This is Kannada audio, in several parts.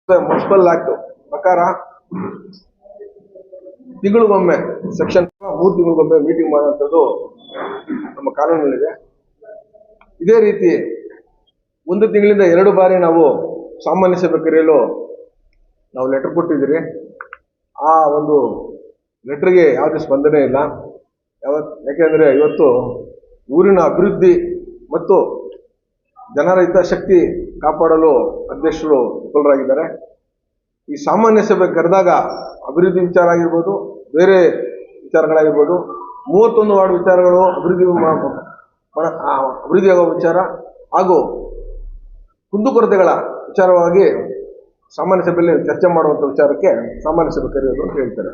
ಮುನ್ಸಿಪಲ್ ಆಕ್ಟ್ ಪ್ರಕಾರ ತಿಂಗಳಿಗೊಮ್ಮೆ ಸೆಕ್ಷನ್ 3 ತಿಂಗಳಿಗೊಮ್ಮೆ ಮೀಟಿಂಗ್ ಮಾಡುವಂಥದ್ದು ನಮ್ಮ ಕಾನೂನಿನಲ್ಲಿದೆ. ಇದೇ ರೀತಿ ಒಂದು ತಿಂಗಳಿಂದ 2 ಬಾರಿ ನಾವು ಸಾಮಾನ್ಯ ಸಭೆ ಕರೆಯಲು ನಾವು ಲೆಟರ್ ಕೊಟ್ಟಿದ್ದೀರಿ. ಆ ಒಂದು ಲೆಟರ್ಗೆ ಯಾವುದೇ ಸ್ಪಂದನೆ ಇಲ್ಲ. ಯಾಕೆಂದರೆ ಇವತ್ತು ಊರಿನ ಅಭಿವೃದ್ಧಿ ಮತ್ತು ಜನರ ಹಿತಾಸಕ್ತಿ ಕಾಪಾಡಲು ಅಧ್ಯಕ್ಷರು ವಿಫಲರಾಗಿದ್ದಾರೆ. ಈ ಸಾಮಾನ್ಯ ಸಭೆ ಕರೆದಾಗ ಅಭಿವೃದ್ಧಿ ವಿಚಾರ ಆಗಿರ್ಬೋದು, ಬೇರೆ ವಿಚಾರಗಳಾಗಿರ್ಬೋದು, 31 ವಾರ್ಡ್ ವಿಚಾರಗಳು ಅಭಿವೃದ್ಧಿಯಾಗುವ ವಿಚಾರ ಹಾಗೂ ಕುಂದುಕೊರತೆಗಳ ವಿಚಾರವಾಗಿ ಸಾಮಾನ್ಯ ಸಭೆಯಲ್ಲಿ ಚರ್ಚೆ ಮಾಡುವಂಥ ವಿಚಾರಕ್ಕೆ ಸಾಮಾನ್ಯ ಸಭೆ ಕರೆಯೋದು ಅಂತ ಹೇಳ್ತಾರೆ.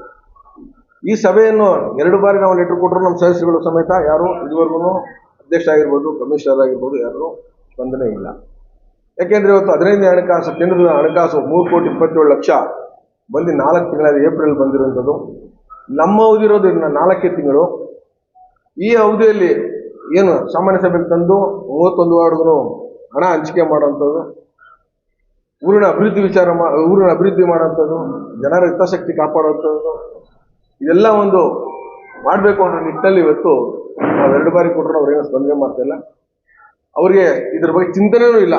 ಈ ಸಭೆಯನ್ನು 2 ಬಾರಿ ನಾವು ಲೆಟರ್ ಕೊಟ್ಟರು ನಮ್ಮ ಸದಸ್ಯರುಗಳು ಸಮೇತ ಯಾರು ಇದುವರೆಗೂ ಅಧ್ಯಕ್ಷ ಆಗಿರ್ಬೋದು, ಕಮಿಷನರ್ ಆಗಿರ್ಬೋದು, ಯಾರು ಸ್ಪಂದನೆ ಇಲ್ಲ. ಯಾಕೆಂದ್ರೆ ಇವತ್ತು 15ನೇ ಹಣಕಾಸು ಕೇಂದ್ರದ ಹಣಕಾಸು 3,27,00,000 ಬಂದು 4 ತಿಂಗಳಾದ ಏಪ್ರಿಲ್ ಬಂದಿರುವಂಥದ್ದು. ನಮ್ಮ ಅವಧಿ ಇರೋದು ಇನ್ನು 4 ತಿಂಗಳು. ಈ ಅವಧಿಯಲ್ಲಿ ಏನು ಸಾಮಾನ್ಯ ಸಭೆಗೆ ತಂದು 31 ವಾರ್ಡ್ಗೂ ಹಣ ಹಂಚಿಕೆ ಮಾಡುವಂಥದ್ದು, ಊರಿನ ಅಭಿವೃದ್ಧಿ ಮಾಡುವಂಥದ್ದು, ಜನರ ಹಿತಾಸಕ್ತಿ ಕಾಪಾಡುವಂಥದ್ದು, ಇದೆಲ್ಲ ಒಂದು ಮಾಡಬೇಕು ಅನ್ನೋ ನಿಟ್ಟಿನಲ್ಲಿ ಇವತ್ತು ನಾವು 2 ಬಾರಿ ಕೊಟ್ಟರು ಅವ್ರೇನೋ ಸ್ಪಂದನೆ ಮಾಡ್ತಾ ಇಲ್ಲ. ಅವರಿಗೆ ಇದ್ರ ಬಗ್ಗೆ ಚಿಂತನೆಯೂ ಇಲ್ಲ.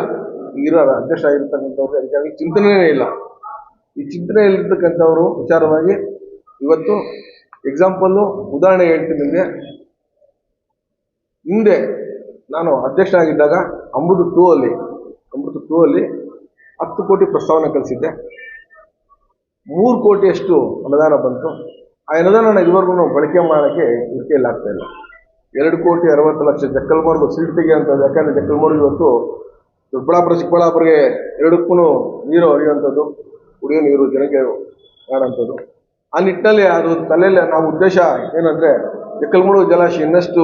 ಇರೋ ಅಧ್ಯಕ್ಷ ಆಗಿರ್ತಕ್ಕಂಥವ್ರಿಗೆ ಅದಕ್ಕಾಗಿ ಚಿಂತನೆಯೇ ಇಲ್ಲ. ಈ ಚಿಂತನೆಯಲ್ಲಿರ್ತಕ್ಕಂಥವ್ರು ವಿಚಾರವಾಗಿ ಇವತ್ತು ಎಕ್ಸಾಂಪಲ್ಲು ಉದಾಹರಣೆ ಹೇಳ್ತೀನಿ ನಿಮಗೆ. ಹಿಂದೆ ನಾನು ಅಧ್ಯಕ್ಷ ಆಗಿದ್ದಾಗ ಅಮೃತ 2 ಅಲ್ಲಿ 10 ಕೋಟಿ ಪ್ರಸ್ತಾವನೆ ಕಳಿಸಿದ್ದೆ. 3 ಕೋಟಿಯಷ್ಟು ಅನುದಾನ ಬಂತು. ಆ ಅನುದಾನ ಇದುವರೆಗೂ ನಾವು ಬಳಕೆ ಮಾಡೋಕ್ಕೆ ಕೈಯಲ್ಲಿ ಆಗ್ತಾ ಇಲ್ಲ. 2,60,00,000 ಜಕ್ಕಲ್ಮರ್ಗು ಸೀಟ್ ತೆಗೆಯುವಂಥದ್ದು. ಯಾಕಂದರೆ ಜಕ್ಕಲ್ಮರ್ಗು ಇವತ್ತು ದೊಡ್ಡಬಳ್ಳಾಪುರ ಚಿಕ್ಕಬಳ್ಳಾಪುರಿಗೆ 2ಕ್ಕೂ ನೀರು ಹರಿಯುವಂಥದ್ದು, ಕುಡಿಯೋ ನೀರು ಜನಕ್ಕೆ ಮಾಡುವಂಥದ್ದು. ಆ ನಿಟ್ಟಿನಲ್ಲಿ ಅದು ತಲೆಯಲ್ಲಿ ನಾವು ಉದ್ದೇಶ ಏನಂದರೆ ಜಕ್ಕಲ್ಮರ್ಗು ಜಲಾಶಯ ಇನ್ನಷ್ಟು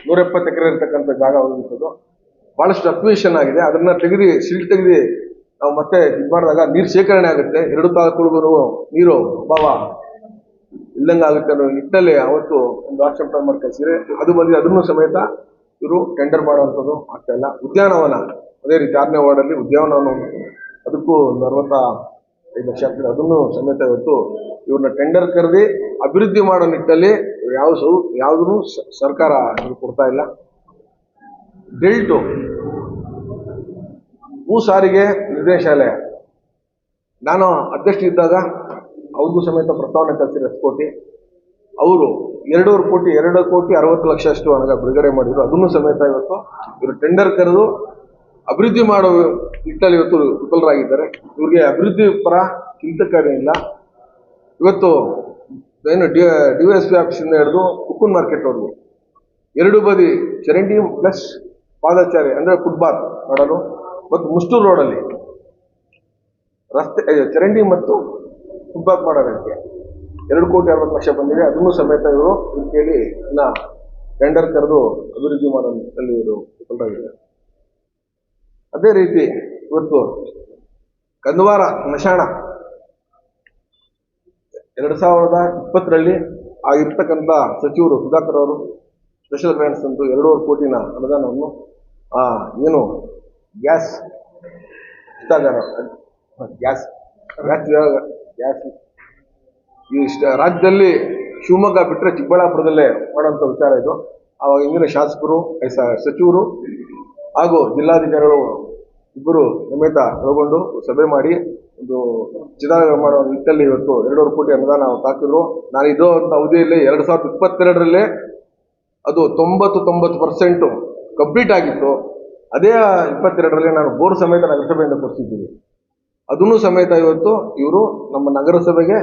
170 ಎಕರೆ ಇರತಕ್ಕಂಥ ಜಾಗ ಹೋಗಿರ್ತದ್ದು. ಭಾಳಷ್ಟು ಅಕ್ವಿಷನ್ ಆಗಿದೆ. ಅದನ್ನು ಸೀಟ್ ತೆಗೆದು ನಾವು ಮತ್ತೆ ಇದು ಮಾಡಿದಾಗ ನೀರು ಶೇಖರಣೆ ಆಗುತ್ತೆ. 2 ತಾಲೂಕುಗಳಿಗೂ ನೀರು ಅಭಾವ ಇಲ್ಲಂಗೆ ಆಗುತ್ತೆ ಅನ್ನೋ ನಿಟ್ಟಿನಲ್ಲಿ ಅವತ್ತು ಒಂದು ಆಕ್ಷನ್ ಪ್ಲಾನ್ ಮಾಡಿ ಕಳಿಸಿದ್ರೆ ಅದು ಬಂದಿದೆ. ಅದನ್ನು ಸಮೇತ ಇವರು ಟೆಂಡರ್ ಮಾಡುವಂಥದ್ದು ಆಗ್ತಾ ಇಲ್ಲ. ಉದ್ಯಾನವನ ಅದೇ ರೀತಿ 6ನೇ ವಾರ್ಡಲ್ಲಿ ಉದ್ಯಾನವನ ಅದಕ್ಕೂ 65 ಲಕ್ಷ ಆಗ್ತದೆ. ಅದನ್ನು ಸಮೇತ ಇವತ್ತು ಇವ್ರನ್ನ ಟೆಂಡರ್ ಕರೆದಿ ಅಭಿವೃದ್ಧಿ ಮಾಡೋ ನಿಟ್ಟಿನಲ್ಲಿ ಯಾವುದೂ ಸರ್ಕಾರ ಕೊಡ್ತಾ ಇಲ್ಲ. ಡೆಲ್ಟು ಭೂ ಸಾರಿಗೆ ನಿರ್ದೇಶಾಲಯ ನಾನು ಅಧ್ಯಕ್ಷ ಇದ್ದಾಗ ಅವ್ರಿಗೂ ಸಮೇತ ಪ್ರಸ್ತಾವನೆ ಕಳಿಸಿದ್ರು 10 ಕೋಟಿ. ಅವರು 2,60,00,000 ಅಷ್ಟು ಹಣ ಬಿಡುಗಡೆ ಮಾಡಿದ್ರು. ಅದನ್ನು ಸಮೇತ ಇವತ್ತು ಇವರು ಟೆಂಡರ್ ಕರೆದು ಅಭಿವೃದ್ಧಿ ಮಾಡೋ ನಿಟ್ಟಲ್ಲಿ ಇವತ್ತು ವಿಫಲರಾಗಿದ್ದಾರೆ. ಇವ್ರಿಗೆ ಅಭಿವೃದ್ಧಿ ಪರ ಚಿಂತಕರೇ ಇಲ್ಲ. ಇವತ್ತು ಏನು DYSP ಆಫೀಸಿಂದ ಹಿಡಿದು ಕುಕ್ಕನ್ ಮಾರ್ಕೆಟ್ವರೆಗೂ 2 ಬದಿ ಚರಂಡಿ ಪ್ಲಸ್ ಪಾದಚಾರಿ ಅಂದರೆ ಫುಟ್ಪಾತ್ ಮಾಡಲು ಮತ್ತು ಮುಷ್ಟೂರು ರೋಡಲ್ಲಿ ರಸ್ತೆ ಚರಂಡಿ ಮತ್ತು ಫುಟ್ಪಾತ್ ಮಾಡೋದಕ್ಕೆ 2,60,00,000 ಬಂದಿದೆ. ಅದನ್ನು ಸಮೇತ ಇವರು ಇದಕ್ಕೆ ಇನ್ನ ಟೆಂಡರ್ ಕರೆದು ಅಭಿವೃದ್ಧಿ ಮಾಡೋ ನಿಟ್ಟಿನಲ್ಲಿ ಇವರು ವಿಫಲರಾಗಿದ್ದಾರೆ. ಅದೇ ರೀತಿ ಇವತ್ತು ಕಂದವಾರ ಸ್ಮಶಾನ 2020ರಲ್ಲಿ ಆಗಿರ್ತಕ್ಕಂಥ ಸಚಿವರು ಸುಧಾಕರ್ ಅವರು ಸ್ಪೆಷಲ್ ಗ್ರಾಂಟ್ಸ್ ಅಂತೂ 2.5 ಕೋಟಿನ ಅನುದಾನವನ್ನು ಏನು ಗ್ಯಾಸ್ ಈ ರಾಜ್ಯದಲ್ಲಿ ಶಿವಮೊಗ್ಗ ಬಿಟ್ಟರೆ ಚಿಕ್ಕಬಳ್ಳಾಪುರದಲ್ಲೇ ಮಾಡುವಂಥ ವಿಚಾರ ಇದು. ಆವಾಗ ಇಂದಿನ ಶಾಸಕರು ಸಚಿವರು ಹಾಗೂ ಜಿಲ್ಲಾಧಿಕಾರಿಗಳು ಇಬ್ಬರು ಸಮೇತ ಒಳಗೊಂಡು ಸಭೆ ಮಾಡಿ ಒಂದು ಚಿದಾರ ಮಾಡೋ ನಿಟ್ಟಿನಲ್ಲಿ ಇವತ್ತು 2.5 ಕೋಟಿ ಅನುದಾನ ಹಾಕಿದ್ರು. ನಾನು ಇರುವಂಥ ಅವಧಿಯಲ್ಲಿ 2022ರಲ್ಲೇ ಅದು 90% ಕಂಪ್ಲೀಟ್ ಆಗಿತ್ತು. ಅದೇ 22ರಲ್ಲಿ ನಾನು ಬೋರ್ ಸಮೇತ ನಗರಸಭೆಯಿಂದ ಕೊಡಿಸಿದ್ದೀನಿ. ಅದನ್ನು ಸಮೇತ ಇವತ್ತು ಇವರು ನಮ್ಮ ನಗರಸಭೆಗೆ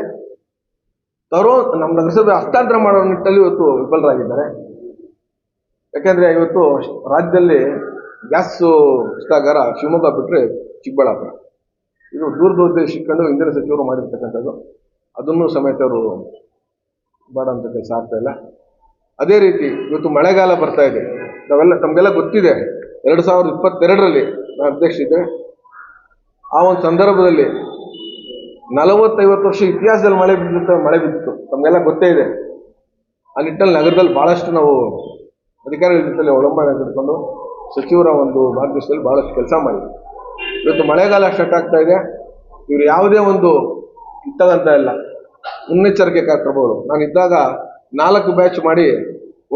ನಮ್ಮ ನಗರಸಭೆ ಹಸ್ತಾಂತರ ಮಾಡೋ ನಿಟ್ಟಿನಲ್ಲಿ ಇವತ್ತು ವಿಫಲರಾಗಿದ್ದಾರೆ. ಯಾಕೆಂದರೆ ಇವತ್ತು ರಾಜ್ಯದಲ್ಲಿ ಗ್ಯಾಸ್ ಇಷ್ಟಾಗಾರ ಶಿವಮೊಗ್ಗ ಬಿಟ್ಟರೆ ಚಿಕ್ಕಬಳ್ಳಾಪುರ. ಇದು ದೂರದೃಷ್ಟಿಕೊಂಡು ಇಂದಿನ ಸಚಿವರು ಮಾಡಿರ್ತಕ್ಕಂಥದ್ದು. ಅದನ್ನು ಸಮೇತ ಅವರು ಮಾಡೋಂಥ ಕೆಲಸ ಆಗ್ತಾ ಇಲ್ಲ. ಅದೇ ರೀತಿ ಇವತ್ತು ಮಳೆಗಾಲ ಬರ್ತಾ ಇದೆ. ತಮಗೆಲ್ಲ ಗೊತ್ತಿದೆ 2022ರಲ್ಲಿ ನಾನು ಅಧ್ಯಕ್ಷ ಇದ್ದೆ. ಆ ಒಂದು ಸಂದರ್ಭದಲ್ಲಿ 40-50 ವರ್ಷ ಇತಿಹಾಸದಲ್ಲಿ ಮಳೆ ಬಿದ್ದಿತ್ತು ತಮಗೆಲ್ಲ ಗೊತ್ತೇ ಇದೆ. ಆ ನಿಟ್ಟಲ್ಲಿ ನಗರದಲ್ಲಿ ಭಾಳಷ್ಟು ನಾವು ಅಧಿಕಾರಿಗಳ ಜೊತೆಲಿ ಒಳಂಬಣೆ ತೆಗೆದುಕೊಂಡು ಸಚಿವರ ಒಂದು ಮಾರ್ಗದರ್ಶನದಲ್ಲಿ ಭಾಳಷ್ಟು ಕೆಲಸ ಮಾಡಿದ್ವಿ. ಇವತ್ತು ಮಳೆಗಾಲ ಸ್ಟಾರ್ಟ್ ಆಗ್ತಾ ಇದೆ. ಇವ್ರು ಯಾವುದೇ ಒಂದು ಇತ್ತದಂತ ಇಲ್ಲ, ಮುನ್ನೆಚ್ಚರಿಕೆ ಕ್ರಮಗಳು. ನಾನು ಇದ್ದಾಗ 4 ಬ್ಯಾಚ್ ಮಾಡಿ,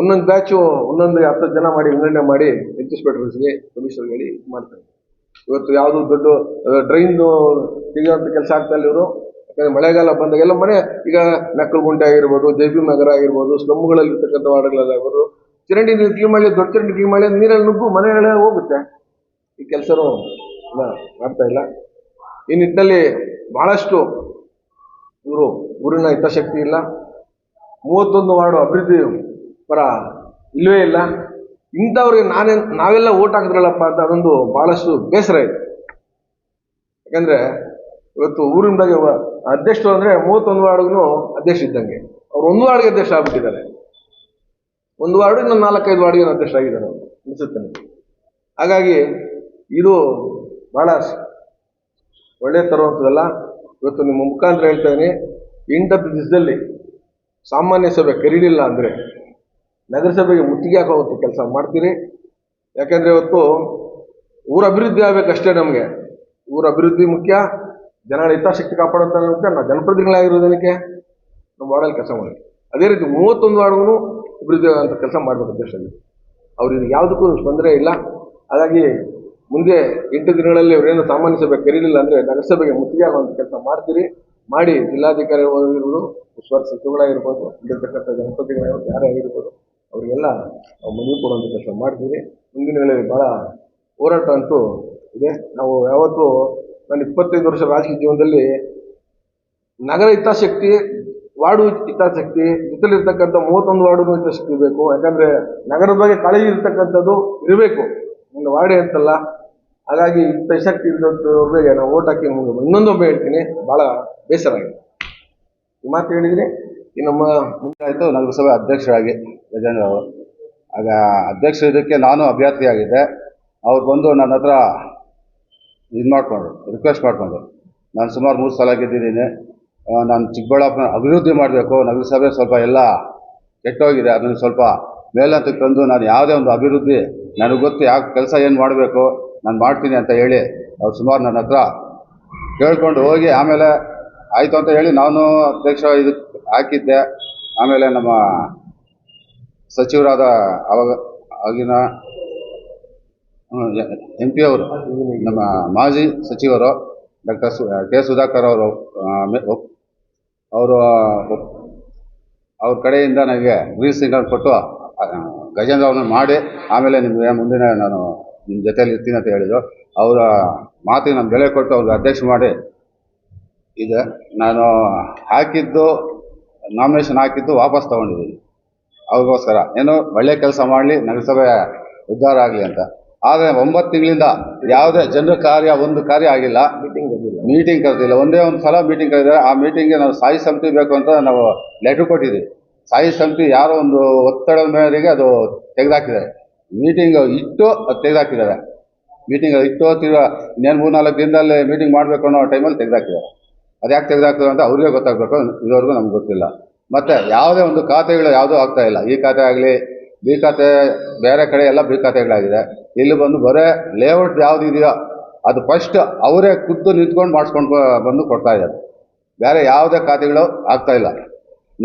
ಒಂದೊಂದು ಬ್ಯಾಚು ಒಂದೊಂದು 10 ಜನ ಮಾಡಿ ವಿಂಗಡಣೆ ಮಾಡಿ ಇನ್ಸ್ಪೆಕ್ಟರ್ಸ್ಗೆ ಕಮಿಷನರ್ಗಳಿಗೆ ಮಾಡ್ತಾರೆ. ಇವತ್ತು ಯಾವುದು ದೊಡ್ಡ ಡ್ರೈನ್ ತೆಗೆಯುವಂಥ ಕೆಲಸ ಆಗ್ತಾ ಇಲ್ಲ ಇವರು. ಯಾಕಂದ್ರೆ ಮಳೆಗಾಲ ಬಂದಾಗೆಲ್ಲ ಮನೆ ಈಗ ನಕ್ಕಲಗುಂಟೆ ಆಗಿರ್ಬೋದು, JB ನಗರ ಆಗಿರ್ಬೋದು, ಸ್ಲಮ್ಗಳಲ್ಲಿ ಇರ್ತಕ್ಕಂಥ ವಾರ್ಡ್ಗಳೆಲ್ಲ ಇರ್ಬೋದು, ಚರಂಡಿ ನೀರು ಕ್ಲೀನ್ ಮಾಡಿ, ದೊಡ್ಡ ಚರಂಡಿ ಕ್ಲೀನ್ ಮಾಡಿ ನೀರಲ್ಲಿ ನುಗ್ಗು ಮನೆಗಳೇ ಹೋಗುತ್ತೆ. ಈ ಕೆಲಸನೂ ಮಾಡ್ತಾ ಇಲ್ಲ. ಈ ನಿಟ್ಟಿನಲ್ಲಿ ಬಹಳಷ್ಟು ಇವರು ಊರಿನ ಹಿತಾಸಕ್ತಿ ಇಲ್ಲ. 31 ವಾರ್ಡು ಅಭಿವೃದ್ಧಿ ಪರ ಇಲ್ಲವೇ ಇಲ್ಲ. ಇಂಥವ್ರಿಗೆ ನಾವೆಲ್ಲ ಓಟ್ ಹಾಕಿದ್ರಲ್ಲಪ್ಪ ಅಂತ ಅದೊಂದು ಬಹಳಷ್ಟು ಬೇಸರ ಇದೆ. ಯಾಕಂದ್ರೆ ಇವತ್ತು ಊರಿನ ಬಗ್ಗೆ ಅಧ್ಯಕ್ಷರು ಅಂದ್ರೆ 31 ವಾರ್ಡ್ಗೂ ಅಧ್ಯಕ್ಷ ಇದ್ದಂಗೆ. ಅವ್ರು 1 ವಾರ್ಡ್ಗೆ ಅಧ್ಯಕ್ಷ ಆಗ್ಬಿಟ್ಟಿದ್ದಾರೆ. 1 ವಾರ್ಡ್ ಇನ್ನೊಂದು 4-5 ವಾರ್ಡ್ಗೆ ಅಧ್ಯಕ್ಷ ಆಗಿದ್ದಾರೆ ಅವರು ಅನಿಸುತ್ತೆ. ಹಾಗಾಗಿ ಇದು ಬಹಳ ಒಳ್ಳೆ ತರುವಂಥದ್ದಲ್ಲ. ಇವತ್ತು ನಿಮ್ಮ ಮುಖಾಂತರ ಹೇಳ್ತಾ ಇದ್ದೀನಿ, 8 ದಿವಸದಲ್ಲಿ ಸಾಮಾನ್ಯ ಸಭೆ ಕರೀಲಿಲ್ಲ ಅಂದ್ರೆ ನಗರಸಭೆಗೆ ಮುತ್ತಿಗೆ ಹಾಕುವಂಥ ಕೆಲಸ ಮಾಡ್ತೀರಿ. ಯಾಕಂದ್ರೆ ಇವತ್ತು ಊರ ಅಭಿವೃದ್ಧಿ ಆಗ್ಬೇಕಷ್ಟೇ. ನಮಗೆ ಊರ ಅಭಿವೃದ್ಧಿ ಮುಖ್ಯ, ಜನಗಳ ಹಿತಾಸಕ್ತಿ ಕಾಪಾಡುವಂತ ಮುಖ್ಯ. ನಾವು ಜನಪ್ರತಿನಿಧಿಗಳಾಗಿರೋದಕ್ಕೆ ನಮ್ಮ ವಾರ್ಡಲ್ಲಿ ಕೆಲಸ ಮಾಡಿ, ಅದೇ ರೀತಿ 31 ವಾರ್ಡ್ಗೂ ಅಭಿವೃದ್ಧಿ ಆಗುವಂಥ ಕೆಲಸ ಮಾಡಬೇಕು ಅಧ್ಯಕ್ಷರಲ್ಲಿ. ಅವ್ರಿಗೆ ಯಾವುದಕ್ಕೂ ಸ್ಪಂದನೆ ಇಲ್ಲ. ಹಾಗಾಗಿ ಮುಂದೆ 8 ದಿನಗಳಲ್ಲಿ ಅವರೇನು ಸಾಮಾನ್ಯ ಸಭೆ ಕರೀಲಿಲ್ಲ ಅಂದ್ರೆ ನಗರಸಭೆಗೆ ಮುತ್ತಿಗೆ ಆಗುವಂಥ ಕೆಲಸ ಮಾಡ್ತೀರಿ. ಮಾಡಿ ಜಿಲ್ಲಾಧಿಕಾರಿ ಆಗಿರ್ಬೋದು, ಉಸ್ತುವಾರಿ ಸಚಿವಗಳಾಗಿರ್ಬೋದು, ಇಲ್ಲಿರ್ತಕ್ಕಂಥ ಜನಪ್ರತಿನಿಧಿಗಳು ಯಾರೇ ಆಗಿರ್ಬೋದು, ಅವರಿಗೆಲ್ಲ ನಾವು ಮನವಿ ಕೊಡುವಂಥ ಕೆಲಸ ಮಾಡ್ತೀವಿ. ಮುಂದಿನ ವೇಳೆಯಲ್ಲಿ ಬಹಳ ಹೋರಾಟ ಅಂತೂ ಇದೆ. ನಾವು ಯಾವತ್ತೂ ನನ್ನ 25 ವರ್ಷ ರಾಜಕೀಯ ಜೀವನದಲ್ಲಿ ನಗರ ಹಿತಾಸಕ್ತಿ, ವಾರ್ಡು ಹಿತಾಸಕ್ತಿ, ಜೊತೆಲಿರ್ತಕ್ಕಂಥ 31 ವಾರ್ಡು ಹಿತಾಸಕ್ತಿ ಬೇಕು. ಯಾಕಂದ್ರೆ ನಗರದ ಬಗ್ಗೆ ಕಾಳಜಿ ಇರ್ತಕ್ಕಂಥದ್ದು ಇರಬೇಕು, ಒಂದು ವಾರ್ಡೆ ಅಂತಲ್ಲ. ಹಾಗಾಗಿ ಹಿತಾಸಕ್ತಿ ಇರೋರಿಗೆ ನಾವು ಓಟ್ ಹಾಕಿ ಇನ್ನೊಂದೊಮ್ಮೆ ಹೇಳ್ತೀನಿ, ಬಹಳ ಬೇಸರ ಆಗಿದೆ. ಈ ಮಾತು ಹೇಳಿದ್ರೆ ಈ ನಮ್ಮ ಮುಂದೆ ಆಯಿತು ನಗರಸಭೆ ಅಧ್ಯಕ್ಷರಾಗಿ ಗಜೇಂದ್ರ ಅವರು. ಆಗ ಅಧ್ಯಕ್ಷ ಇದಕ್ಕೆ ನಾನು ಅಭ್ಯರ್ಥಿಯಾಗಿದ್ದೆ. ಅವ್ರು ಬಂದು ನನ್ನ ಹತ್ರ ಇದು ಮಾಡಿಕೊಂಡ್ರು, ರಿಕ್ವೆಸ್ಟ್ ಮಾಡಿಕೊಂಡ್ರು. ನಾನು ಸುಮಾರು 3 ಸಲ ಗೆದ್ದಿದ್ದೀನಿ, ನಾನು ಚಿಕ್ಕಬಳ್ಳಾಪುರ ಅಭಿವೃದ್ಧಿ ಮಾಡಬೇಕು, ನಗರಸಭೆ ಸ್ವಲ್ಪ ಎಲ್ಲ ಕೆಟ್ಟೋಗಿದೆ, ಅದನ್ನು ಸ್ವಲ್ಪ ಮೇಲಂತಕ್ಕೆ ತಂದು ನಾನು ಯಾವುದೇ ಒಂದು ಅಭಿವೃದ್ಧಿ ನನಗೆ ಗೊತ್ತು, ಯಾವ ಕೆಲಸ ಏನು ಮಾಡಬೇಕು ನಾನು ಮಾಡ್ತೀನಿ ಅಂತ ಹೇಳಿ ಅವ್ರು ಸುಮಾರು ನನ್ನ ಹತ್ರ ಕೇಳ್ಕೊಂಡು ಹೋಗಿ ಆಮೇಲೆ ಆಯಿತು ಅಂತ ಹೇಳಿ ನಾನು ಅಧ್ಯಕ್ಷ ಇದಕ್ಕೆ ಹಾಕಿದ್ದೆ. ಆಮೇಲೆ ನಮ್ಮ ಸಚಿವರಾದ ಆಗಿನ MP ಅವರು, ನಮ್ಮ ಮಾಜಿ ಸಚಿವರು ಡಾಕ್ಟರ್ ಕೆ ಸುಧಾಕರ್ ಅವರು ಅವ್ರ ಕಡೆಯಿಂದ ನನಗೆ ಗ್ರೀನ್ ಸಿಗ್ನಲ್ ಕೊಟ್ಟು ಗಜೇಂದ್ರ ಅವ್ರನ್ನ ಮಾಡಿ ಆಮೇಲೆ ನಿಮಗೆ ಮುಂದಿನ ನಾನು ನಿಮ್ಮ ಜೊತೆಯಲ್ಲಿ ಇರ್ತೀನಿ ಅಂತ ಹೇಳಿದ್ರು. ಅವರ ಮಾತಿಗೆ ನಾನು ಬೆಲೆ ಕೊಟ್ಟು ಅವ್ರಿಗೆ ಅಧ್ಯಕ್ಷ ಮಾಡಿ ಇದೆ. ನಾನು ಹಾಕಿದ್ದು ನಾಮಿನೇಷನ್ ಹಾಕಿದ್ದು ವಾಪಸ್ ತೊಗೊಂಡಿದ್ದೀನಿ ಅವ್ರಿಗೋಸ್ಕರ, ಏನೋ ಒಳ್ಳೆ ಕೆಲಸ ಮಾಡಲಿ, ನಗರಸಭೆ ಉದ್ಧಾರ ಆಗಲಿ ಅಂತ. ಆದರೆ 9 ತಿಂಗಳಿಂದ ಯಾವುದೇ ಜನರ ಒಂದು ಕಾರ್ಯ ಆಗಿಲ್ಲ. ಮೀಟಿಂಗ್ ಕರೆದಿಲ್ಲ, ಒಂದೇ ಒಂದು ಸಲ ಮೀಟಿಂಗ್ ಕರೆದಿದ್ದಾರೆ. ಆ ಮೀಟಿಂಗ್ಗೆ ನಾವು ಸ್ಥಾಯಿ ಸಮಿತಿ ಬೇಕು ಅಂತ ನಾವು ಲೆಟ್ರ್ ಕೊಟ್ಟಿದ್ದೀವಿ. ಸ್ಥಾಯಿ ಸಮಿತಿ ಯಾರೋ ಒಂದು ಒತ್ತಡದ ಮೇರೆಗೆ ಅದು ತೆಗೆದಾಕಿದ್ದಾರೆ. ಮೀಟಿಂಗ್ ಇಟ್ಟು ಅದು ತೆಗೆದಾಕಿದ್ದಾರೆ. ಮೀಟಿಂಗ್ ಇಟ್ಟು ಇನ್ನೇನು 3-4 ದಿನದಲ್ಲಿ ಮೀಟಿಂಗ್ ಮಾಡಬೇಕು ಅನ್ನೋ ಟೈಮಲ್ಲಿ ತೆಗೆದಾಕಿದ್ದಾರೆ. ಅದು ಯಾಕೆ ತೆಗೆದಾಕಿದ್ರು ಅಂತ ಅವ್ರಿಗೆ ಗೊತ್ತಾಗಬೇಕು, ಇದುವರೆಗೂ ನಮ್ಗೆ ಗೊತ್ತಿಲ್ಲ. ಮತ್ತು ಯಾವುದೇ ಒಂದು ಖಾತೆಗಳು ಯಾವುದೂ ಆಗ್ತಾ ಇಲ್ಲ. ಈ ಖಾತೆ ಆಗಲಿ, ಬಿ ಖಾತೆ, ಬೇರೆ ಕಡೆ ಎಲ್ಲ ಬಿ ಖಾತೆಗಳಾಗಿದೆ. ಇಲ್ಲಿ ಬಂದು ಬರೇ ಲೇಔಟ್ ಯಾವುದು ಇದೆಯೋ ಅದು ಫಸ್ಟ್ ಅವರೇ ಖುದ್ದು ನಿಂತ್ಕೊಂಡು ಮಾಡಿಸ್ಕೊಂಡು ಬಂದು ಕೊಡ್ತಾ ಇದ್ದಾರೆ. ಬೇರೆ ಯಾವುದೇ ಖಾತೆಗಳು ಆಗ್ತಾ ಇಲ್ಲ.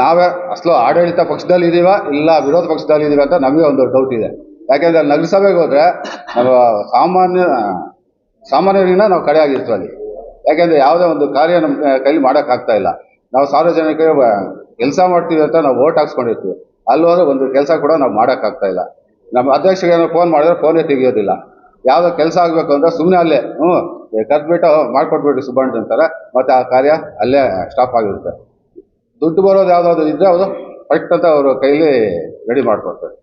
ನಾವೇ ಅಸಲು ಆಡಳಿತ ಪಕ್ಷದಲ್ಲಿ ಇದ್ದೀವ ಇಲ್ಲ ವಿರೋಧ ಪಕ್ಷದಲ್ಲಿ ಇದ್ದೀವಿ ಅಂತ ನಮಗೆ ಒಂದು ಡೌಟ್ ಇದೆ. ಯಾಕೆಂದರೆ ನಗರಸಭೆಗೆ ಹೋದರೆ ನಾವು ಸಾಮಾನ್ಯರಿಂದ ನಾವು ಕಡೆಯಾಗಿರ್ತೀವಿ ಅಲ್ಲಿ. ಯಾಕೆಂದರೆ ಯಾವುದೇ ಒಂದು ಕಾರ್ಯ ನಮ್ಮ ಕೈಲಿ ಮಾಡೋಕ್ಕಾಗ್ತಾ ಇಲ್ಲ. ನಾವು ಸಾರ್ವಜನಿಕರಿಗೆ ಕೆಲಸ ಮಾಡ್ತೀವಿ ಅಂತ ನಾವು ಓಟ್ ಹಾಕ್ಸ್ಕೊಂಡಿರ್ತೀವಿ, ಅಲ್ಲೋದ್ರೆ ಒಂದು ಕೆಲಸ ಕೂಡ ನಾವು ಮಾಡೋಕ್ಕಾಗ್ತಾ ಇಲ್ಲ. ನಮ್ಮ ಅಧ್ಯಕ್ಷರಿಗೆ ಏನೋ ಫೋನ್ ಮಾಡಿದ್ರೆ ಫೋನೇ ತೆಗಿಯೋದಿಲ್ಲ. ಯಾವುದೋ ಕೆಲಸ ಆಗಬೇಕು ಅಂದರೆ ಸುಮ್ಮನೆ ಅಲ್ಲೇ ಕರೆದ್ಬಿಟ್ಟು ಮಾಡಿಕೊಟ್ಬಿಟ್ಟು ಸುಬ್ಬಣ್ಣ ಅಂತಾರೆ, ಮತ್ತು ಆ ಕಾರ್ಯ ಅಲ್ಲೇ ಸ್ಟಾಪ್ ಆಗಿರುತ್ತೆ. ದುಡ್ಡು ಬರೋದು ಯಾವುದಾದ್ರು ಇದ್ದರೆ ಅವರು ಫಸ್ಟ್ ಅಂತ ಅವರು ಕೈಲಿ ರೆಡಿ ಮಾಡಿಕೊಡ್ತಾರೆ.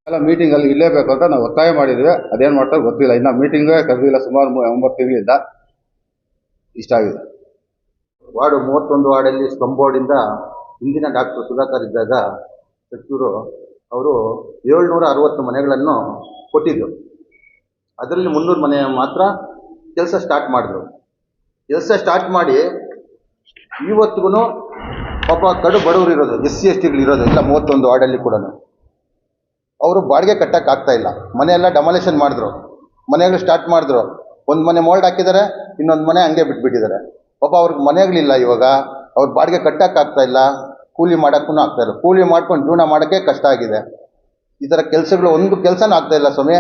ಎಲ್ಲ ಮೀಟಿಂಗಲ್ಲಿ ಇರಲೇಬೇಕು ಅಂತ ನಾವು ಒತ್ತಾಯ ಮಾಡಿದ್ವಿ. ಅದೇನು ಮಾಡ್ತಾರೆ ಗೊತ್ತಿಲ್ಲ, ಇನ್ನು ಮೀಟಿಂಗೇ ಕರೆದಿಲ್ಲ ಸುಮಾರು 9 ತಿಂಗಳಿಂದ. ಇಷ್ಟ ಆಗಿದೆ. ವಾರ್ಡು 31 ವಾರ್ಡಲ್ಲಿ ಸ್ಲಮ್ ಬೋರ್ಡಿಂದ ಹಿಂದಿನ ಡಾಕ್ಟರ್ ಸುಧಾಕರ್ ಇದ್ದಾಗ ಸಚಿವರು ಅವರು 760 ಮನೆಗಳನ್ನು ಕೊಟ್ಟಿದ್ದರು. ಅದರಲ್ಲಿ 300 ಮನೆ ಮಾತ್ರ ಕೆಲಸ ಸ್ಟಾರ್ಟ್ ಮಾಡಿದ್ರು. ಕೆಲಸ ಸ್ಟಾರ್ಟ್ ಮಾಡಿ ಇವತ್ತಿಗೂ ಪಾಪ ಕಡು ಬಡವರು ಇರೋದು, SC STಗಳು ಇರೋದು ಇಲ್ಲ 31 ವಾರ್ಡಲ್ಲಿ ಕೂಡ ಅವರು ಬಾಡಿಗೆ ಕಟ್ಟೋಕ್ಕಾಗ್ತಾ ಇಲ್ಲ. ಮನೆಯೆಲ್ಲ ಡೆಮಾಲಿಷನ್ ಮಾಡಿದ್ರು, ಮನೆಗಳು ಸ್ಟಾರ್ಟ್ ಮಾಡಿದ್ರು. ಒಂದು ಮನೆ ಮೋಲ್ಡ್ ಹಾಕಿದ್ದಾರೆ, ಇನ್ನೊಂದು ಮನೆ ಹಂಗೆ ಬಿಟ್ಬಿಟ್ಟಿದ್ದಾರೆ. ಪಾಪ ಅವ್ರಿಗೆ ಮನೆಗಳಿಲ್ಲ, ಇವಾಗ ಅವ್ರ ಬಾಡಿಗೆ ಕಟ್ಟೋಕ್ಕಾಗ್ತಾ ಇಲ್ಲ, ಕೂಲಿ ಮಾಡೋಕ್ಕೂ ಆಗ್ತಾ ಇಲ್ಲ. ಕೂಲಿ ಮಾಡ್ಕೊಂಡು ಜೀವನ ಮಾಡೋಕ್ಕೆ ಕಷ್ಟ ಆಗಿದೆ. ಈ ಥರ ಕೆಲಸಗಳು ಒಂದು ಕೆಲಸನೂ ಆಗ್ತಾ ಇಲ್ಲ ಸ್ವಾಮಿ.